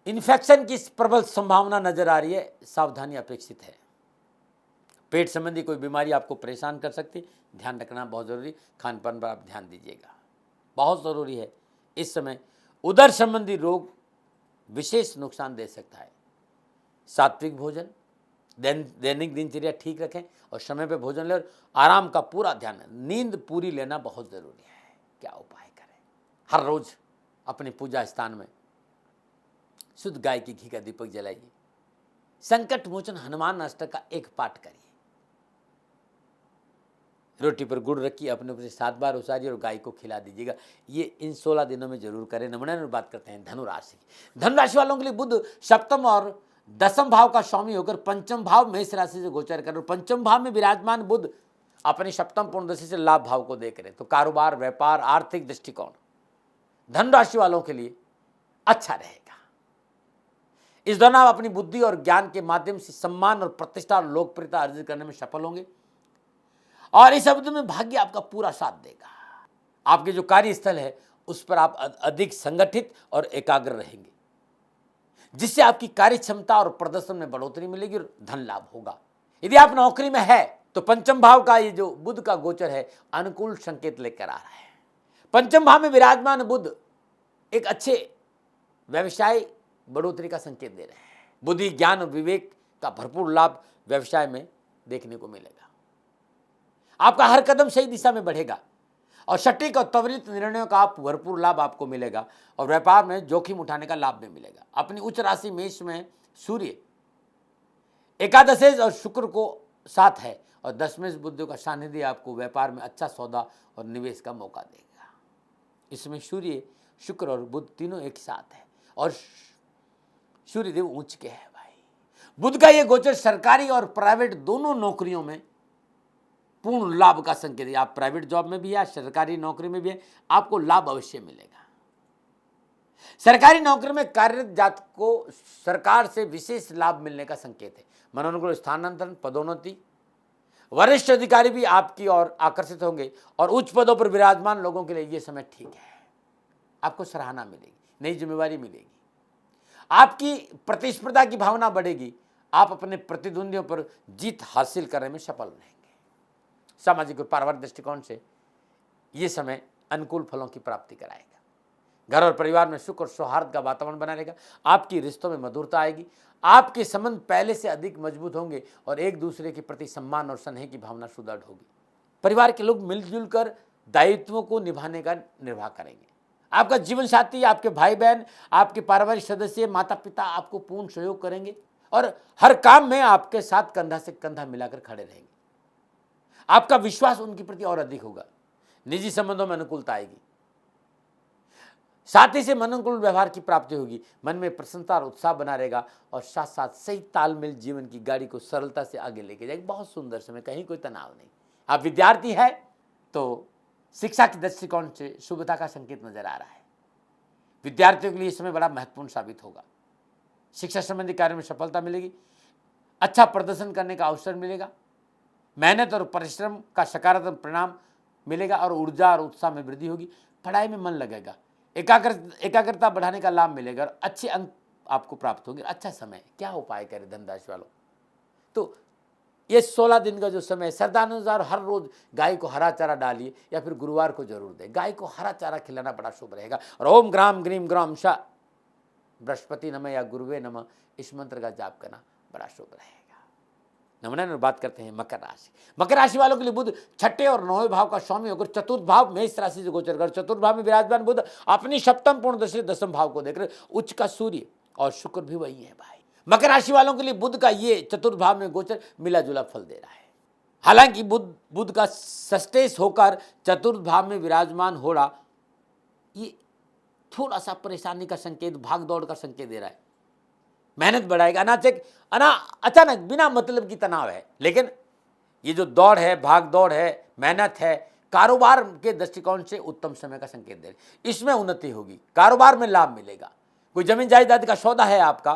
इन्फेक्शन की प्रबल संभावना नजर आ रही है, सावधानी अपेक्षित है। पेट संबंधी कोई बीमारी आपको परेशान कर सकती है, ध्यान रखना बहुत जरूरी। खान पान पर आप ध्यान दीजिएगा, बहुत जरूरी है। इस समय उदर संबंधी रोग विशेष नुकसान दे सकता है, सात्विक भोजन, दैनिक दिनचर्या ठीक रखें और समय पे भोजन लें और आराम का पूरा ध्यान रखें। नींद पूरी लेना बहुत ज़रूरी है। क्या उपाय करें? हर रोज अपने पूजा स्थान में शुद्ध गाय की घी का दीपक जलाइए। संकट मोचन हनुमान अष्टक का एक पाठ करिए। रोटी पर गुड़ रखिए, अपने ऊपर 7 बार उसारिए और गाय को खिला दीजिएगा। ये इन 16 दिनों में जरूर करें। नमूना में बात करते हैं धनु राशि की। धनु राशि वालों के लिए बुध सप्तम और दसम भाव का स्वामी होकर पंचम भाव मेष राशि से गोचर कर, पंचम भाव में विराजमान बुध अपनी सप्तम पूर्णदशा से लाभ भाव को देख रहे, तो कारोबार, व्यापार, आर्थिक दृष्टिकोण धनु राशि वालों के लिए अच्छा रहेगा। इस दौरान आप अपनी बुद्धि और ज्ञान के माध्यम से सम्मान और प्रतिष्ठा और लोकप्रियता अर्जित करने में सफल होंगे और इस अवधि में भाग्य आपका पूरा साथ देगा। आपके जो कार्यस्थल है उस पर आप अधिक संगठित और एकाग्र रहेंगे, जिससे आपकी कार्य क्षमता और प्रदर्शन में बढ़ोतरी मिलेगी और धन लाभ होगा। यदि आप नौकरी में है तो पंचम भाव का ये जो बुध का गोचर है अनुकूल संकेत लेकर आ रहा है। पंचम भाव में विराजमान बुध एक अच्छे व्यवसाय बढ़ोतरी का संकेत दे रहे हैं। बुद्धि, ज्ञान और विवेक का भरपूर लाभ व्यवसाय में देखने को मिलेगा। आपका हर कदम सही दिशा में बढ़ेगा और सटीक और त्वरित निर्णयों का भरपूर लाभ आपको मिलेगा और व्यापार में जोखिम उठाने का लाभ भी मिलेगा। अपनी उच्च राशि मेष में सूर्य एकादशेश और शुक्र को साथ है और दशमेश बुध का सानिध्य आपको व्यापार में अच्छा सौदा और निवेश का मौका देगा। इसमें सूर्य, शुक्र और बुध तीनों एक साथ है और सूर्यदेव उच्च के है भाई। बुध का यह गोचर सरकारी और प्राइवेट दोनों नौकरियों में पूर्ण लाभ का संकेत है। आप प्राइवेट जॉब में भी है, सरकारी नौकरी में भी है, आपको लाभ अवश्य मिलेगा। सरकारी नौकरी में कार्यरत जातक को सरकार से विशेष लाभ मिलने का संकेत है। मनोनुकूल स्थानांतरण, पदोन्नति, वरिष्ठ अधिकारी भी आपकी ओर आकर्षित होंगे और उच्च पदों पर विराजमान लोगों के लिए यह समय ठीक है। आपको सराहना मिलेगी, नई जिम्मेवारी मिलेगी, आपकी प्रतिस्पर्धा की भावना बढ़ेगी, आप अपने प्रतिद्वंदियों पर जीत हासिल करने में सफल रहेंगे। सामाजिक और पारिवारिक दृष्टिकोण से ये समय अनुकूल फलों की प्राप्ति कराएगा। घर और परिवार में सुख और सौहार्द का वातावरण बना रहेगा। आपकी रिश्तों में मधुरता आएगी। आपके संबंध पहले से अधिक मजबूत होंगे और एक दूसरे के प्रति सम्मान और स्नेह की भावना सुदृढ़ होगी। परिवार के लोग मिलजुल कर दायित्वों को निभाने का निर्वाह करेंगे। आपका जीवन साथी, आपके भाई बहन, आपके पारिवारिक सदस्य, माता पिता आपको पूर्ण सहयोग करेंगे और हर काम में आपके साथ कंधा से कंधा मिलाकर खड़े रहेंगे। आपका विश्वास उनके प्रति और अधिक होगा। निजी संबंधों में अनुकूलता आएगी। साथी से अनुकूल व्यवहार की प्राप्ति होगी। मन में प्रसन्नता और उत्साह बना रहेगा और साथ साथ सही तालमेल जीवन की गाड़ी को सरलता से आगे लेके जाएगी। बहुत सुंदर समय, कहीं कोई तनाव नहीं। आप विद्यार्थी है तो शिक्षा के दृष्टिकोण से शुभता का संकेत नजर आ रहा है। विद्यार्थियों के लिए समय बड़ा महत्वपूर्ण साबित होगा। शिक्षा संबंधी कार्य में सफलता मिलेगी। अच्छा प्रदर्शन करने का अवसर मिलेगा। मेहनत और परिश्रम का सकारात्मक परिणाम मिलेगा और ऊर्जा और उत्साह में वृद्धि होगी। पढ़ाई में मन लगेगा। एकाग्रता बढ़ाने का लाभ मिलेगा और अच्छे अंक आपको प्राप्त होंगे। अच्छा समय। क्या उपाय करें धनु राशि वालों? तो ये 16 दिन का जो समय है, श्रद्धानुसार हर रोज गाय को हरा चारा डालिए या फिर गुरुवार को जरूर दें। गाय को हरा चारा खिलाना बड़ा शुभ रहेगा। और ओम ग्राम ग्रीम ग्राम श बृहस्पति नमः या गुरुवे नमः इस मंत्र का जाप करना बड़ा शुभ रहेगा। नमूना में बात करते हैं मकर राशि। मकर राशि वालों के लिए बुध छठे और 9वें भाव का स्वामी होकर चतुर्थ भाव मेष राशि से गोचर कर चतुर्थ भाव में विराजमान बुध अपनी सप्तम पूर्णदशा दसम भाव को देख रहे। उच्च का सूर्य और शुक्र भी वही है भाई। मकर राशि वालों के लिए बुध का ये चतुर्थ भाव में गोचर मिला जुला फल दे रहा है। हालांकि बुध का सस्टेश होकर चतुर्थ भाव में विराजमान हो रहा, ये थोड़ा सा परेशानी का संकेत, भाग दौड़ का संकेत दे रहा है। मेहनत बढ़ाएगा। अचानक बिना मतलब की तनाव है, लेकिन ये जो दौड़ है, भाग दौड़ है, मेहनत है, कारोबार के दृष्टिकोण से उत्तम समय का संकेत दे रहे। इसमें उन्नति होगी। कारोबार में लाभ मिलेगा। कोई जमीन जायदाद का सौदा है आपका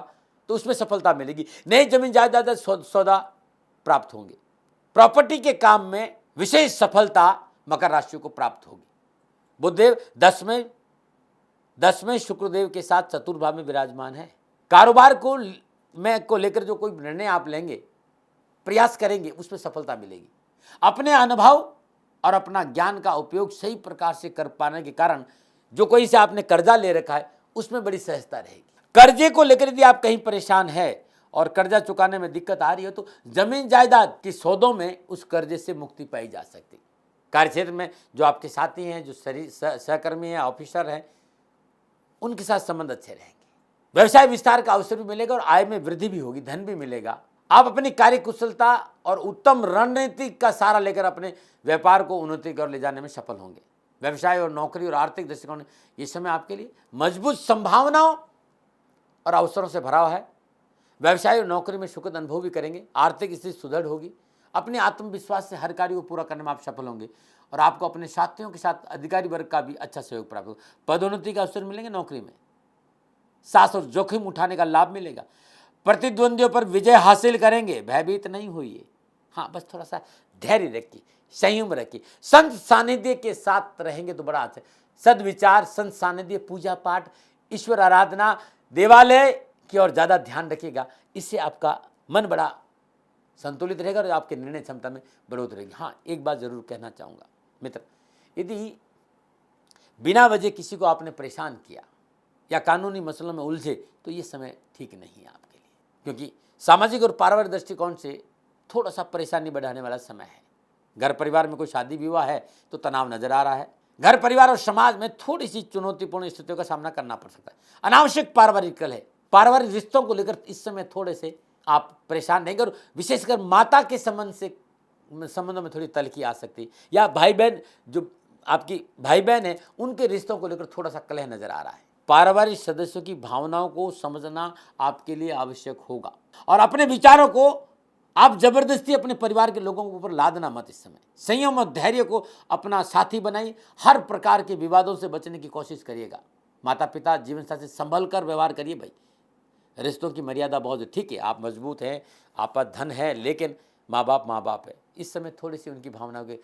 तो उसमें सफलता मिलेगी। नई जमीन जायदाद सौदा प्राप्त होंगे। प्रॉपर्टी के काम में विशेष सफलता मकर राशि को प्राप्त होगी। बुधदेव 10वें शुक्रदेव के साथ चतुर्थ भाव में विराजमान है। कारोबार को लेकर जो कोई निर्णय आप लेंगे, प्रयास करेंगे, उसमें सफलता मिलेगी। अपने अनुभव और अपना ज्ञान का उपयोग सही प्रकार से कर पाने के कारण जो कोई से आपने कर्जा ले रखा है उसमें बड़ी सहजता रहेगी। कर्जे को लेकर यदि आप कहीं परेशान है और कर्जा चुकाने में दिक्कत आ रही है तो जमीन जायदाद के सौदों में उस कर्जे से मुक्ति पाई जा सकती। कार्यक्षेत्र में जो आपके साथी हैं, जो सहकर्मी हैं, ऑफिसर हैं, उनके साथ संबंध अच्छे रहेंगे। व्यवसाय विस्तार का अवसर भी मिलेगा और आय में वृद्धि भी होगी, धन भी मिलेगा। आप अपनी कार्य कुशलता और उत्तम रणनीति का सहारा लेकर अपने व्यापार को उन्नति की ओर ले जाने में सफल होंगे। व्यवसाय और नौकरी और आर्थिक दृष्टिकोण ये समय आपके लिए मजबूत संभावनाओं और अवसरों से भरा हुआ है। व्यवसाय और नौकरी में सुखद अनुभव भी करेंगे। आर्थिक स्थिति सुदृढ़ होगी। अपने आत्मविश्वास से हर कार्य को पूरा करने में आप सफल होंगे और आपको अपने साथियों के साथ अधिकारी वर्ग का भी अच्छा सहयोग प्राप्त होगा। पदोन्नति का अवसर मिलेंगे नौकरी में। साहस और जोखिम उठाने का लाभ मिलेगा। प्रतिद्वंदियों पर विजय हासिल करेंगे। भयभीत नहीं होइए। हाँ, बस थोड़ा सा धैर्य रखिए, संयम रखिए। संत सानिध्य के साथ रहेंगे तो बड़ा अच्छा। सद्विचार, संत सानिध्य, पूजा पाठ, ईश्वर आराधना, देवालय की ओर ज्यादा ध्यान रखिएगा। इससे आपका मन बड़ा संतुलित रहेगा और आपके निर्णय क्षमता में बढ़ोतरी रहेगी। हाँ, एक बात जरूर कहना चाहूँगा मित्र, यदि बिना वजह किसी को आपने परेशान किया या कानूनी मसलों में उलझे तो ये समय ठीक नहीं है आपके लिए, क्योंकि सामाजिक और पारिवारिक दृष्टिकोण से थोड़ा सा परेशानी बढ़ाने वाला समय है। घर परिवार में कोई शादी विवाह है तो तनाव नजर आ रहा है। घर परिवार और समाज में थोड़ी सी चुनौतीपूर्ण स्थितियों का सामना करना पड़ सकता है। अनावश्यक पारिवारिक कलह, पारिवारिक रिश्तों को लेकर इस समय थोड़े से आप परेशान रहेंगे और विशेषकर माता के संबंधों में थोड़ी तल्खी आ सकती है, या भाई बहन, जो आपकी भाई बहन है, उनके रिश्तों को लेकर थोड़ा सा कलह नजर आ रहा है। पारिवारिक सदस्यों की भावनाओं को समझना आपके लिए आवश्यक होगा और अपने विचारों को आप जबरदस्ती अपने परिवार के लोगों के ऊपर लादना मत। इस समय संयम और धैर्य को अपना साथी बनाइए। हर प्रकार के विवादों से बचने की कोशिश करिएगा। माता पिता, जीवन साथी संभल कर व्यवहार करिए भाई। रिश्तों की मर्यादा बहुत, ठीक है, आप मजबूत हैं, आपका धन है, लेकिन माँ बाप है। इस समय थोड़ी सी उनकी भावनाओं की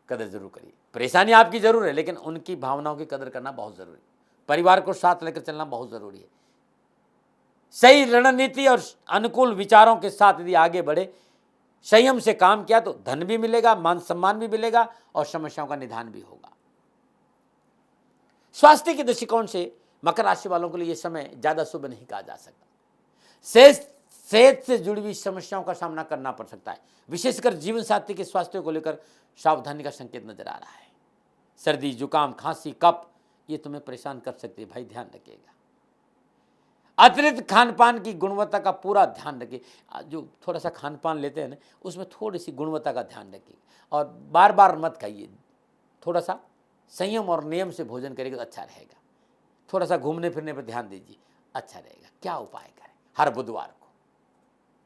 कदर जरूर करिए। परेशानी आपकी जरूर है, लेकिन उनकी भावनाओं की कदर करना बहुत जरूरी है। परिवार को साथ लेकर चलना बहुत जरूरी है। सही रणनीति और अनुकूल विचारों के साथ यदि आगे बढ़े, संयम से काम किया तो धन भी मिलेगा, मान सम्मान भी मिलेगा और समस्याओं का निदान भी होगा। स्वास्थ्य के दृष्टिकोण से मकर राशि वालों के लिए यह समय ज्यादा शुभ नहीं कहा जा सकता। सेहत से जुड़ी हुई समस्याओं का सामना करना पड़ सकता है। विशेषकर जीवन साथी के स्वास्थ्य को लेकर सावधानी का संकेत नजर आ रहा है। सर्दी, जुकाम, खांसी, कफ ये तुम्हें परेशान कर सकती है भाई, ध्यान रखिएगा। अतिरिक्त खान पान की गुणवत्ता का पूरा ध्यान रखिए। जो थोड़ा सा खान पान लेते हैं ना, उसमें थोड़ी सी गुणवत्ता का ध्यान रखिए और बार बार मत खाइए। थोड़ा सा संयम और नियम से भोजन करेगा तो अच्छा रहेगा। थोड़ा सा घूमने फिरने पर ध्यान दीजिए, अच्छा रहेगा। क्या उपाय करें?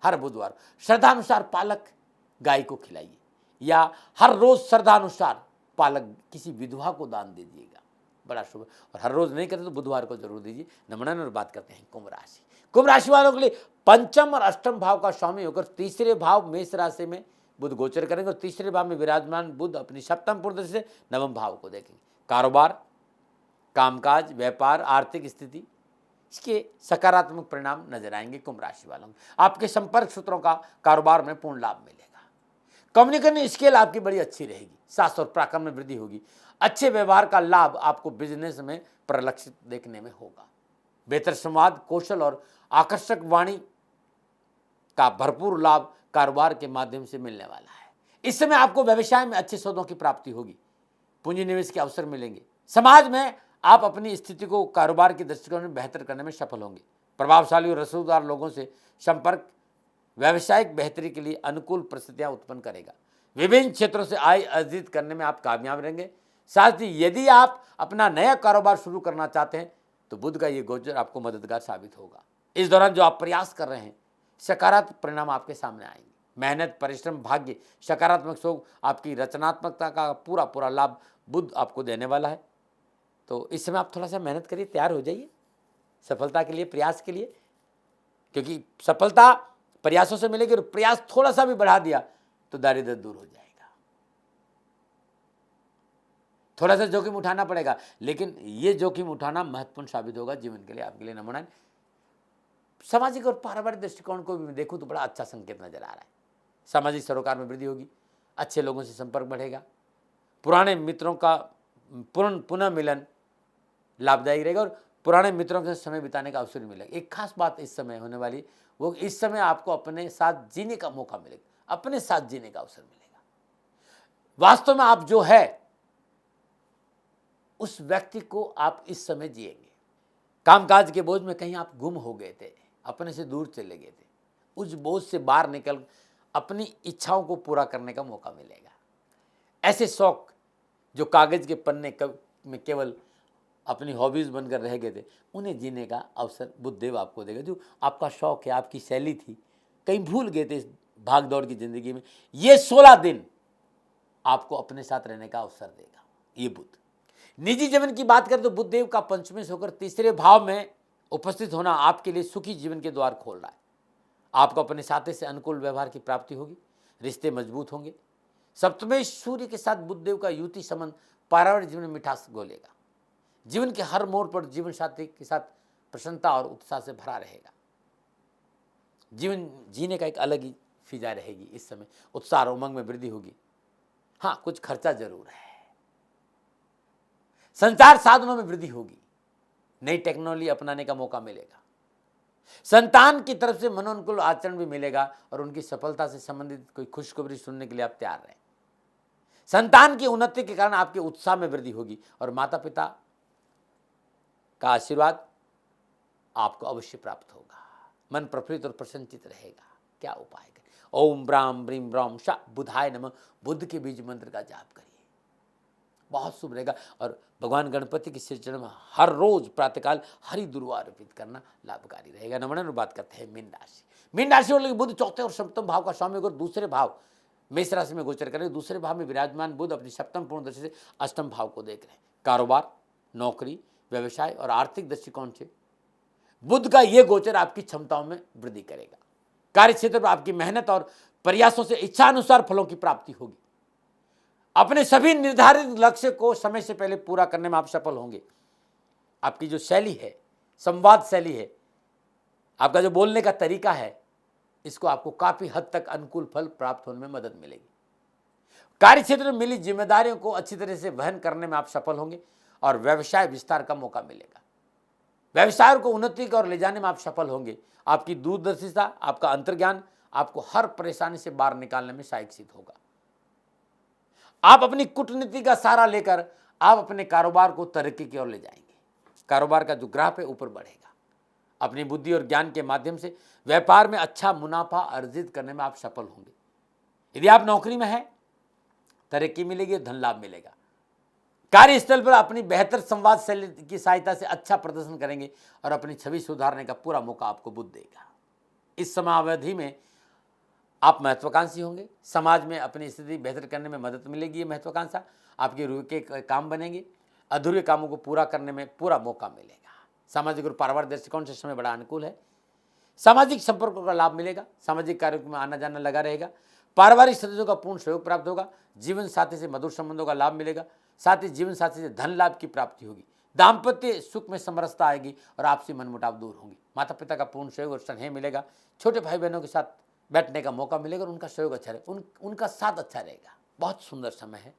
हर बुधवार श्रद्धानुसार पालक गाय को खिलाइए, या हर रोज श्रद्धानुसार पालक किसी विधवा को दान दे दिएगा, बड़ा शुभ। और हर रोज नहीं करते तो बुधवार को जरूर दीजिए। नमन। और बात करते हैं कुंभ राशि वालों के लिए पंचम और अष्टम भाव का स्वामी होकर तीसरे भाव मेष राशि में बुध गोचर करेंगे और तीसरे भाव में विराजमान बुध अपनी सप्तम पूर्व से नवम भाव को देखेंगे। कारोबार, कामकाज, व्यापार, आर्थिक स्थिति, इसके सकारात्मक परिणाम नजर आएंगे कुंभ राशि वालों में। आपके संपर्क सूत्रों का कारोबार में पूर्ण लाभ मिलेगा। कम्युनिकेशन स्किल आपकी बड़ी अच्छी रहेगी। साहस और पराक्रम में वृद्धि होगी। अच्छे व्यवहार का लाभ आपको बिजनेस में परिलक्षित देखने में होगा। बेहतर संवाद कौशल और आकर्षक वाणी का भरपूर लाभ कारोबार के माध्यम से मिलने वाला है। इस समय आपको व्यवसाय में अच्छे सौदों की प्राप्ति होगी। पूंजी निवेश के अवसर मिलेंगे। समाज में आप अपनी स्थिति को कारोबार के दृष्टिकोण में बेहतर करने में सफल होंगे। प्रभावशाली और रसूखदार लोगों से संपर्क व्यावसायिक बेहतरी के लिए अनुकूल परिस्थितियां उत्पन्न करेगा। विभिन्न क्षेत्रों से आय अर्जित करने में आप कामयाब रहेंगे। साथ ही यदि आप अपना नया कारोबार शुरू करना चाहते हैं तो बुध का ये गोचर आपको मददगार साबित होगा। इस दौरान जो आप प्रयास कर रहे हैं, सकारात्मक परिणाम आपके सामने आएंगे। मेहनत, परिश्रम, भाग्य, सकारात्मक सोच, आपकी रचनात्मकता का पूरा लाभ बुध आपको देने वाला है। तो इस समय आप थोड़ा सा मेहनत करिए, तैयार हो जाइए सफलता के लिए, प्रयास के लिए, क्योंकि सफलता प्रयासों से मिलेगी और प्रयास थोड़ा सा भी बढ़ा दिया तो दारिद्र्य दूर हो जाएगा। थोड़ा सा जोखिम उठाना पड़ेगा, लेकिन ये जोखिम उठाना महत्वपूर्ण साबित होगा जीवन के लिए, आपके लिए नमूना। सामाजिक और पारिवारिक दृष्टिकोण को भी मैं देखूं तो बड़ा अच्छा संकेत नजर आ रहा है। सामाजिक सरोकार में वृद्धि होगी। अच्छे लोगों से संपर्क बढ़ेगा। पुराने मित्रों का पुनः मिलन लाभदायक रहेगा और पुराने मित्रों के साथ समय बिताने का अवसर मिलेगा। एक खास बात इस समय होने वाली, वो इस समय आपको अपने साथ जीने का मौका मिलेगा, अपने साथ जीने का अवसर मिलेगा। वास्तव में आप जो है उस व्यक्ति को आप इस समय जिएंगे। कामकाज के बोझ में कहीं आप गुम हो गए थे, अपने से दूर चले गए थे, उस बोझ से बाहर निकल अपनी इच्छाओं को पूरा करने का मौका मिलेगा। ऐसे शौक जो कागज के पन्ने में केवल अपनी हॉबीज बनकर रह गए थे, उन्हें जीने का अवसर बुद्धदेव आपको देगा। जो आपका शौक है, आपकी शैली थी, कहीं भूल गए थे इस भाग दौड़ की जिंदगी में, ये 16 दिन आपको अपने साथ रहने का अवसर देगा ये बुध। निजी जीवन की बात करें तो बुधदेव का पंचमे से होकर तीसरे भाव में उपस्थित होना आपके लिए सुखी जीवन के द्वार खोल रहा है। आपको अपने साथी से अनुकूल व्यवहार की प्राप्ति होगी, रिश्ते मजबूत होंगे। सप्तमेश सूर्य के साथ बुधदेव का युति संबंध पारिवारिक जीवन में मिठास घोलेगा। जीवन के हर मोड़ पर जीवन साथी के साथ प्रसन्नता और उत्साह से भरा रहेगा। जीवन जीने का एक अलग ही फिजा रहेगी। इस समय उत्साह और उमंग में वृद्धि होगी। हाँ, कुछ खर्चा जरूर है। संचार साधनों में वृद्धि होगी। नई टेक्नोलॉजी अपनाने का मौका मिलेगा। संतान की तरफ से मनोनुकूल आचरण भी मिलेगा और उनकी सफलता से संबंधित कोई खुशखबरी सुनने के लिए आप तैयार रहें। संतान की उन्नति के कारण आपके उत्साह में वृद्धि होगी और माता पिता का आशीर्वाद आपको अवश्य प्राप्त होगा। मन प्रफुल्लित और प्रसन्नचित रहेगा। क्या उपाय करें? ओम ब्राम ब्रीम ब्राम शा बुधाय नमः, बुद्ध के बीज मंत्र का जाप करिए, बहुत शुभ रहेगा। और भगवान गणपति के श्री चरण में हर रोज प्रातःकाल हरि दुर्वा अर्पित करना लाभकारी रहेगा। नमन। बात करते हैं मीन राशि। मीन राशि वाले बुध चौथे और सप्तम भाव का स्वामी होकर दूसरे भाव मेष राशि में गोचर करें। दूसरे भाव में विराजमान बुध अपनी सप्तम पूर्ण दृष्टि से अष्टम भाव को देख रहे हैं। कारोबार, नौकरी, व्यवसाय और आर्थिक दृष्टिकोण से बुध का यह गोचर आपकी क्षमताओं में वृद्धि करेगा। कार्य क्षेत्र पर आपकी मेहनत और प्रयासों से इच्छानुसार फलों की प्राप्ति होगी। अपने सभी निर्धारित लक्ष्य को समय से पहले पूरा करने में आप सफल होंगे। आपकी जो शैली है, संवाद शैली है, आपका जो बोलने का तरीका है, इसको आपको काफी हद तक अनुकूल फल प्राप्त होने में मदद मिलेगी। कार्य क्षेत्र में मिली जिम्मेदारियों को अच्छी तरह से वहन करने में आप सफल होंगे और व्यवसाय विस्तार का मौका मिलेगा। व्यवसाय को उन्नति की ओर ले जाने में आप सफल होंगे। आपकी दूरदर्शिता, आपका अंतर्ज्ञान आपको हर परेशानी से बाहर निकालने में सहायक सिद्ध होगा। आप अपनी कूटनीति का सहारा लेकर आप अपने कारोबार को तरक्की की ओर ले जाएंगे। कारोबार का जो ग्राफ है ऊपर बढ़ेगा। अपनी बुद्धि और ज्ञान के माध्यम से व्यापार में अच्छा मुनाफा अर्जित करने में आप सफल होंगे। यदि आप नौकरी में हैं, तरक्की मिलेगी, धन लाभ मिलेगा। कार्यस्थल पर अपनी बेहतर संवाद शैली की सहायता से अच्छा प्रदर्शन करेंगे और अपनी छवि सुधारने का पूरा मौका आपको बुध देगा। इस समयावधि में आप महत्वाकांक्षी होंगे। समाज में अपनी स्थिति बेहतर करने में मदद मिलेगी। ये महत्वाकांक्षा आपके रुके काम बनेंगे। अधूरे कामों को पूरा करने में पूरा मौका मिलेगा। सामाजिक और पारिवारिक दृष्टिकोण से समय बड़ा अनुकूल है। सामाजिक संपर्कों का लाभ मिलेगा। सामाजिक कार्यों में आना जाना लगा रहेगा। पारिवारिक सदस्यों का पूर्ण सहयोग प्राप्त होगा। जीवन साथी से मधुर संबंधों का लाभ मिलेगा। साथ ही जीवन साथी से धन लाभ की प्राप्ति होगी। दाम्पत्य सुख में समरसता आएगी और आपसी मनमुटाव दूर होंगे। माता पिता का पूर्ण सहयोग और स्नेह मिलेगा। छोटे भाई बहनों के साथ बैठने का मौका मिलेगा और उनका सहयोग अच्छा रहेगा, उनका साथ अच्छा रहेगा। बहुत सुंदर समय है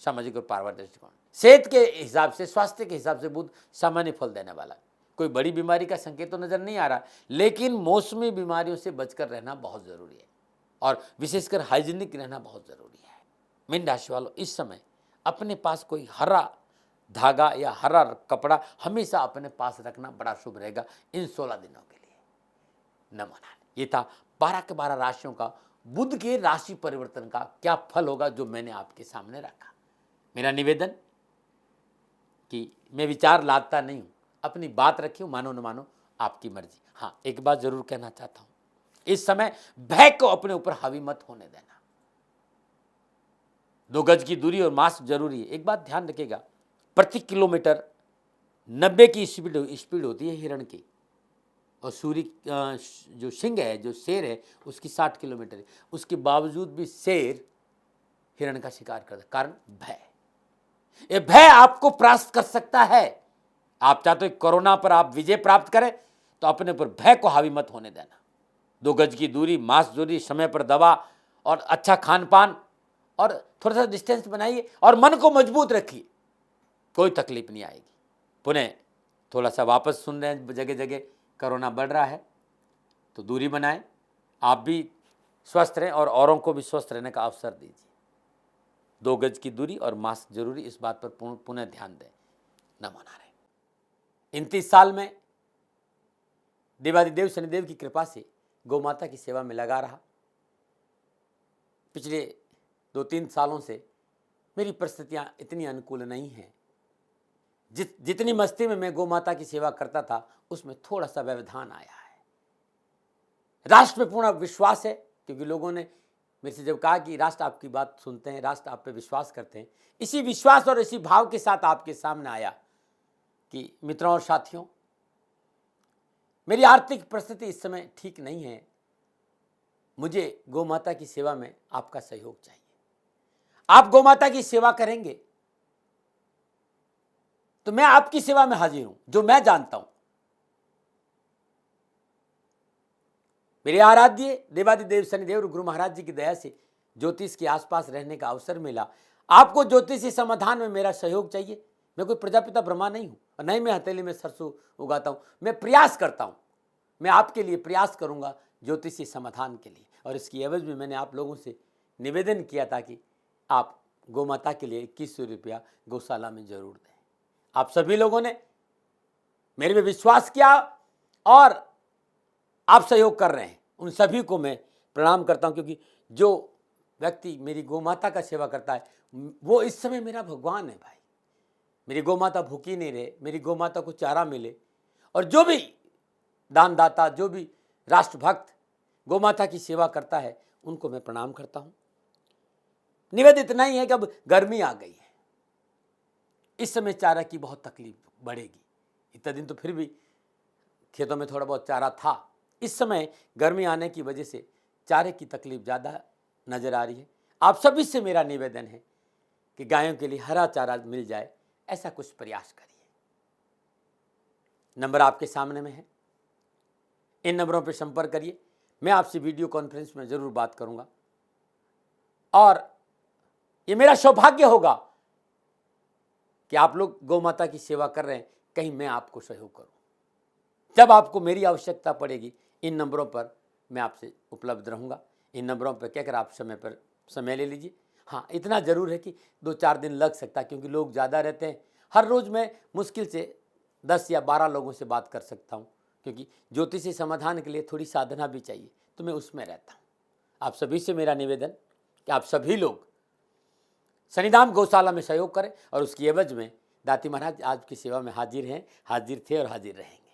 सामाजिक और पारिवारिक दृष्टिकोण। सेहत के हिसाब से, स्वास्थ्य के हिसाब से बुध सामान्य फल देने वाला है। कोई बड़ी बीमारी का संकेत तो नजर नहीं आ रहा, लेकिन मौसमी बीमारियों से बचकर रहना बहुत जरूरी है और विशेषकर हाइजीनिक रहना बहुत जरूरी है। मीन राशि वालों, इस समय अपने पास कोई हरा धागा या हरा कपड़ा हमेशा अपने पास रखना बड़ा शुभ रहेगा इन 16 दिनों के लिए। नमन। ये था 12 के 12 राशियों का बुध के राशि परिवर्तन का क्या फल होगा जो मैंने आपके सामने रखा। मेरा निवेदन कि मैं विचार लादता नहीं हूं, अपनी बात रखी हूं, मानो न मानो आपकी मर्जी। हाँ, एक बात जरूर कहना चाहता हूं, इस समय भय को अपने ऊपर हावी मत होने देना। 2 गज की दूरी और मास्क जरूरी है। एक बात ध्यान रखिएगा, प्रति किलोमीटर 90 की स्पीड होती है हिरण की, और सूर्य जो सिंह है, जो शेर है, उसकी 60 किलोमीटर है। उसके बावजूद भी शेर हिरण का शिकार करता है। कारण भय। ये भय आपको परास्त कर सकता है। आप चाहते हो कोरोना पर आप विजय प्राप्त करें, तो अपने पर भय को हावी मत होने देना। 2 गज की दूरी, मास्क जरूरी, समय पर दवा और अच्छा खान पान और थोड़ा सा डिस्टेंस बनाइए और मन को मजबूत रखिए, कोई तकलीफ नहीं आएगी। पुनः थोड़ा सा वापस सुन रहे हैं जगह जगह कोरोना बढ़ रहा है, तो दूरी बनाएं, आप भी स्वस्थ रहें और औरों को भी स्वस्थ रहने का अवसर दीजिए। 2 गज की दूरी और मास्क जरूरी, इस बात पर पुनः ध्यान दें। नमो नारायण। 29 साल में देवादिदेव शनिदेव की कृपा से गौ माता की सेवा में लगा रहा। पिछले 2-3 सालों से मेरी परिस्थितियां इतनी अनुकूल नहीं हैं। जितनी मस्ती में मैं गौ माता की सेवा करता था, उसमें थोड़ा सा व्यवधान आया है। राष्ट्र पे पूर्ण विश्वास है, क्योंकि लोगों ने मेरे से जब कहा कि राष्ट्र आपकी बात सुनते हैं, राष्ट्र आप पे विश्वास करते हैं, इसी विश्वास और इसी भाव के साथ आपके सामने आया कि मित्रों और साथियों, मेरी आर्थिक परिस्थिति इस समय ठीक नहीं है, मुझे गौ माता की सेवा में आपका सहयोग चाहिए। आप गौ माता की सेवा करेंगे तो मैं आपकी सेवा में हाजिर हूं, जो मैं जानता हूं। मेरे आराध्य देवादिदेव शनिदेव और गुरु महाराज जी की दया से ज्योतिष के आसपास रहने का अवसर मिला। आपको ज्योतिषी समाधान में मेरा सहयोग चाहिए। मैं कोई प्रजापिता ब्रह्मा नहीं हूं, और नहीं मैं हथेली में सरसों उगाता हूं। मैं प्रयास करता हूं, मैं आपके लिए प्रयास करूंगा ज्योतिषी समाधान के लिए। और इसकी एवज में मैंने आप लोगों से निवेदन किया था कि आप गौ माता के लिए 2100 रुपया गौशाला में जरूर दें। आप सभी लोगों ने मेरे पे विश्वास किया और आप सहयोग कर रहे हैं, उन सभी को मैं प्रणाम करता हूं, क्योंकि जो व्यक्ति मेरी गौ माता का सेवा करता है वो इस समय मेरा भगवान है। भाई, मेरी गौ माता भूखी नहीं रहे, मेरी गौ माता को चारा मिले, और जो भी दानदाता, जो भी राष्ट्रभक्त गौ माता की सेवा करता है, उनको मैं प्रणाम करता हूं। निवेदन इतना ही है कि अब गर्मी आ गई है, इस समय चारा की बहुत तकलीफ बढ़ेगी। इतना दिन तो फिर भी खेतों में थोड़ा बहुत चारा था, इस समय गर्मी आने की वजह से चारे की तकलीफ ज़्यादा नज़र आ रही है। आप सभी से मेरा निवेदन है कि गायों के लिए हरा चारा मिल जाए, ऐसा कुछ प्रयास करिए। नंबर आपके सामने में है, इन नंबरों पर संपर्क करिए। मैं आपसे वीडियो कॉन्फ्रेंस में ज़रूर बात करूंगा, और ये मेरा सौभाग्य होगा कि आप लोग गौ माता की सेवा कर रहे हैं, कहीं मैं आपको सहयोग करूं। जब आपको मेरी आवश्यकता पड़ेगी, इन नंबरों पर मैं आपसे उपलब्ध रहूंगा। इन नंबरों पर कहकर आप समय ले लीजिए। हाँ, इतना ज़रूर है कि 2-4 दिन लग सकता है, क्योंकि लोग ज़्यादा रहते हैं। हर रोज़ मैं मुश्किल से 10 या 12 लोगों से बात कर सकता हूँ, क्योंकि ज्योतिषी समाधान के लिए थोड़ी साधना भी चाहिए, तो मैं उसमें रहता हूँ। आप सभी से मेरा निवेदन कि आप सभी लोग शनिधाम गौशाला में सहयोग करें, और उसकी एवज में दाती महाराज आज की सेवा में हाजिर हैं, हाजिर थे और हाजिर रहेंगे।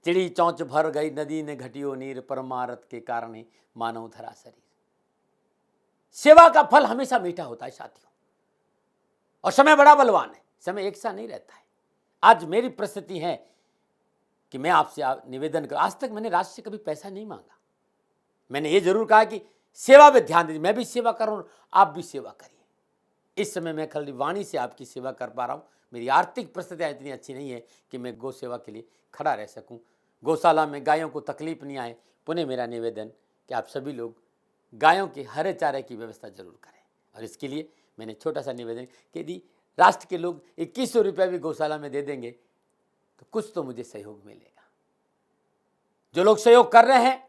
चिड़ी चौंच भर गई नदी ने घटियो नीर, परमारथ के कारण मानव धरा शरीर। सेवा का फल हमेशा मीठा होता है साथियों, और समय बड़ा बलवान है, समय एक सा नहीं रहता है। आज मेरी परिस्थिति है कि मैं आपसे निवेदन कर, आज तक मैंने राष्ट्र से कभी पैसा नहीं मांगा। मैंने ये जरूर कहा कि सेवा पे ध्यान दीजिए, मैं भी सेवा कर रहा हूं, आप भी सेवा करिए। इस समय मैं खाली वाणी से आपकी सेवा कर पा रहा हूं। मेरी आर्थिक परिस्थितियां इतनी अच्छी नहीं है कि मैं गौ सेवा के लिए खड़ा रह सकूं, गौशाला में गायों को तकलीफ नहीं आए। पुनः मेरा निवेदन कि आप सभी लोग गायों के हरे चारे की व्यवस्था जरूर करें, और इसके लिए मैंने छोटा सा निवेदन कि यदि राष्ट्र के लोग 2100 रुपया भी गौशाला में दे देंगे तो कुछ तो मुझे सहयोग मिलेगा। जो लोग सहयोग कर रहे हैं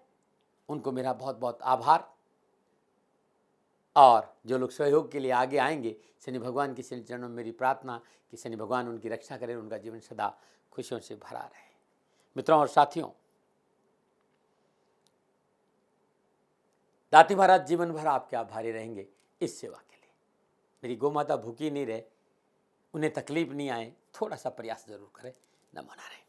उनको मेरा बहुत बहुत आभार, और जो लोग सहयोग के लिए आगे आएंगे, शनि भगवान के शनि चरणों में मेरी प्रार्थना कि शनि भगवान उनकी रक्षा करें, उनका जीवन सदा खुशियों से भरा रहे। मित्रों और साथियों, दाती महाराज जीवन भर आपके आभारी रहेंगे इस सेवा के लिए। मेरी गौ माता भूखी नहीं रहे, उन्हें तकलीफ नहीं आए, थोड़ा सा प्रयास जरूर करें। नमो नारायण।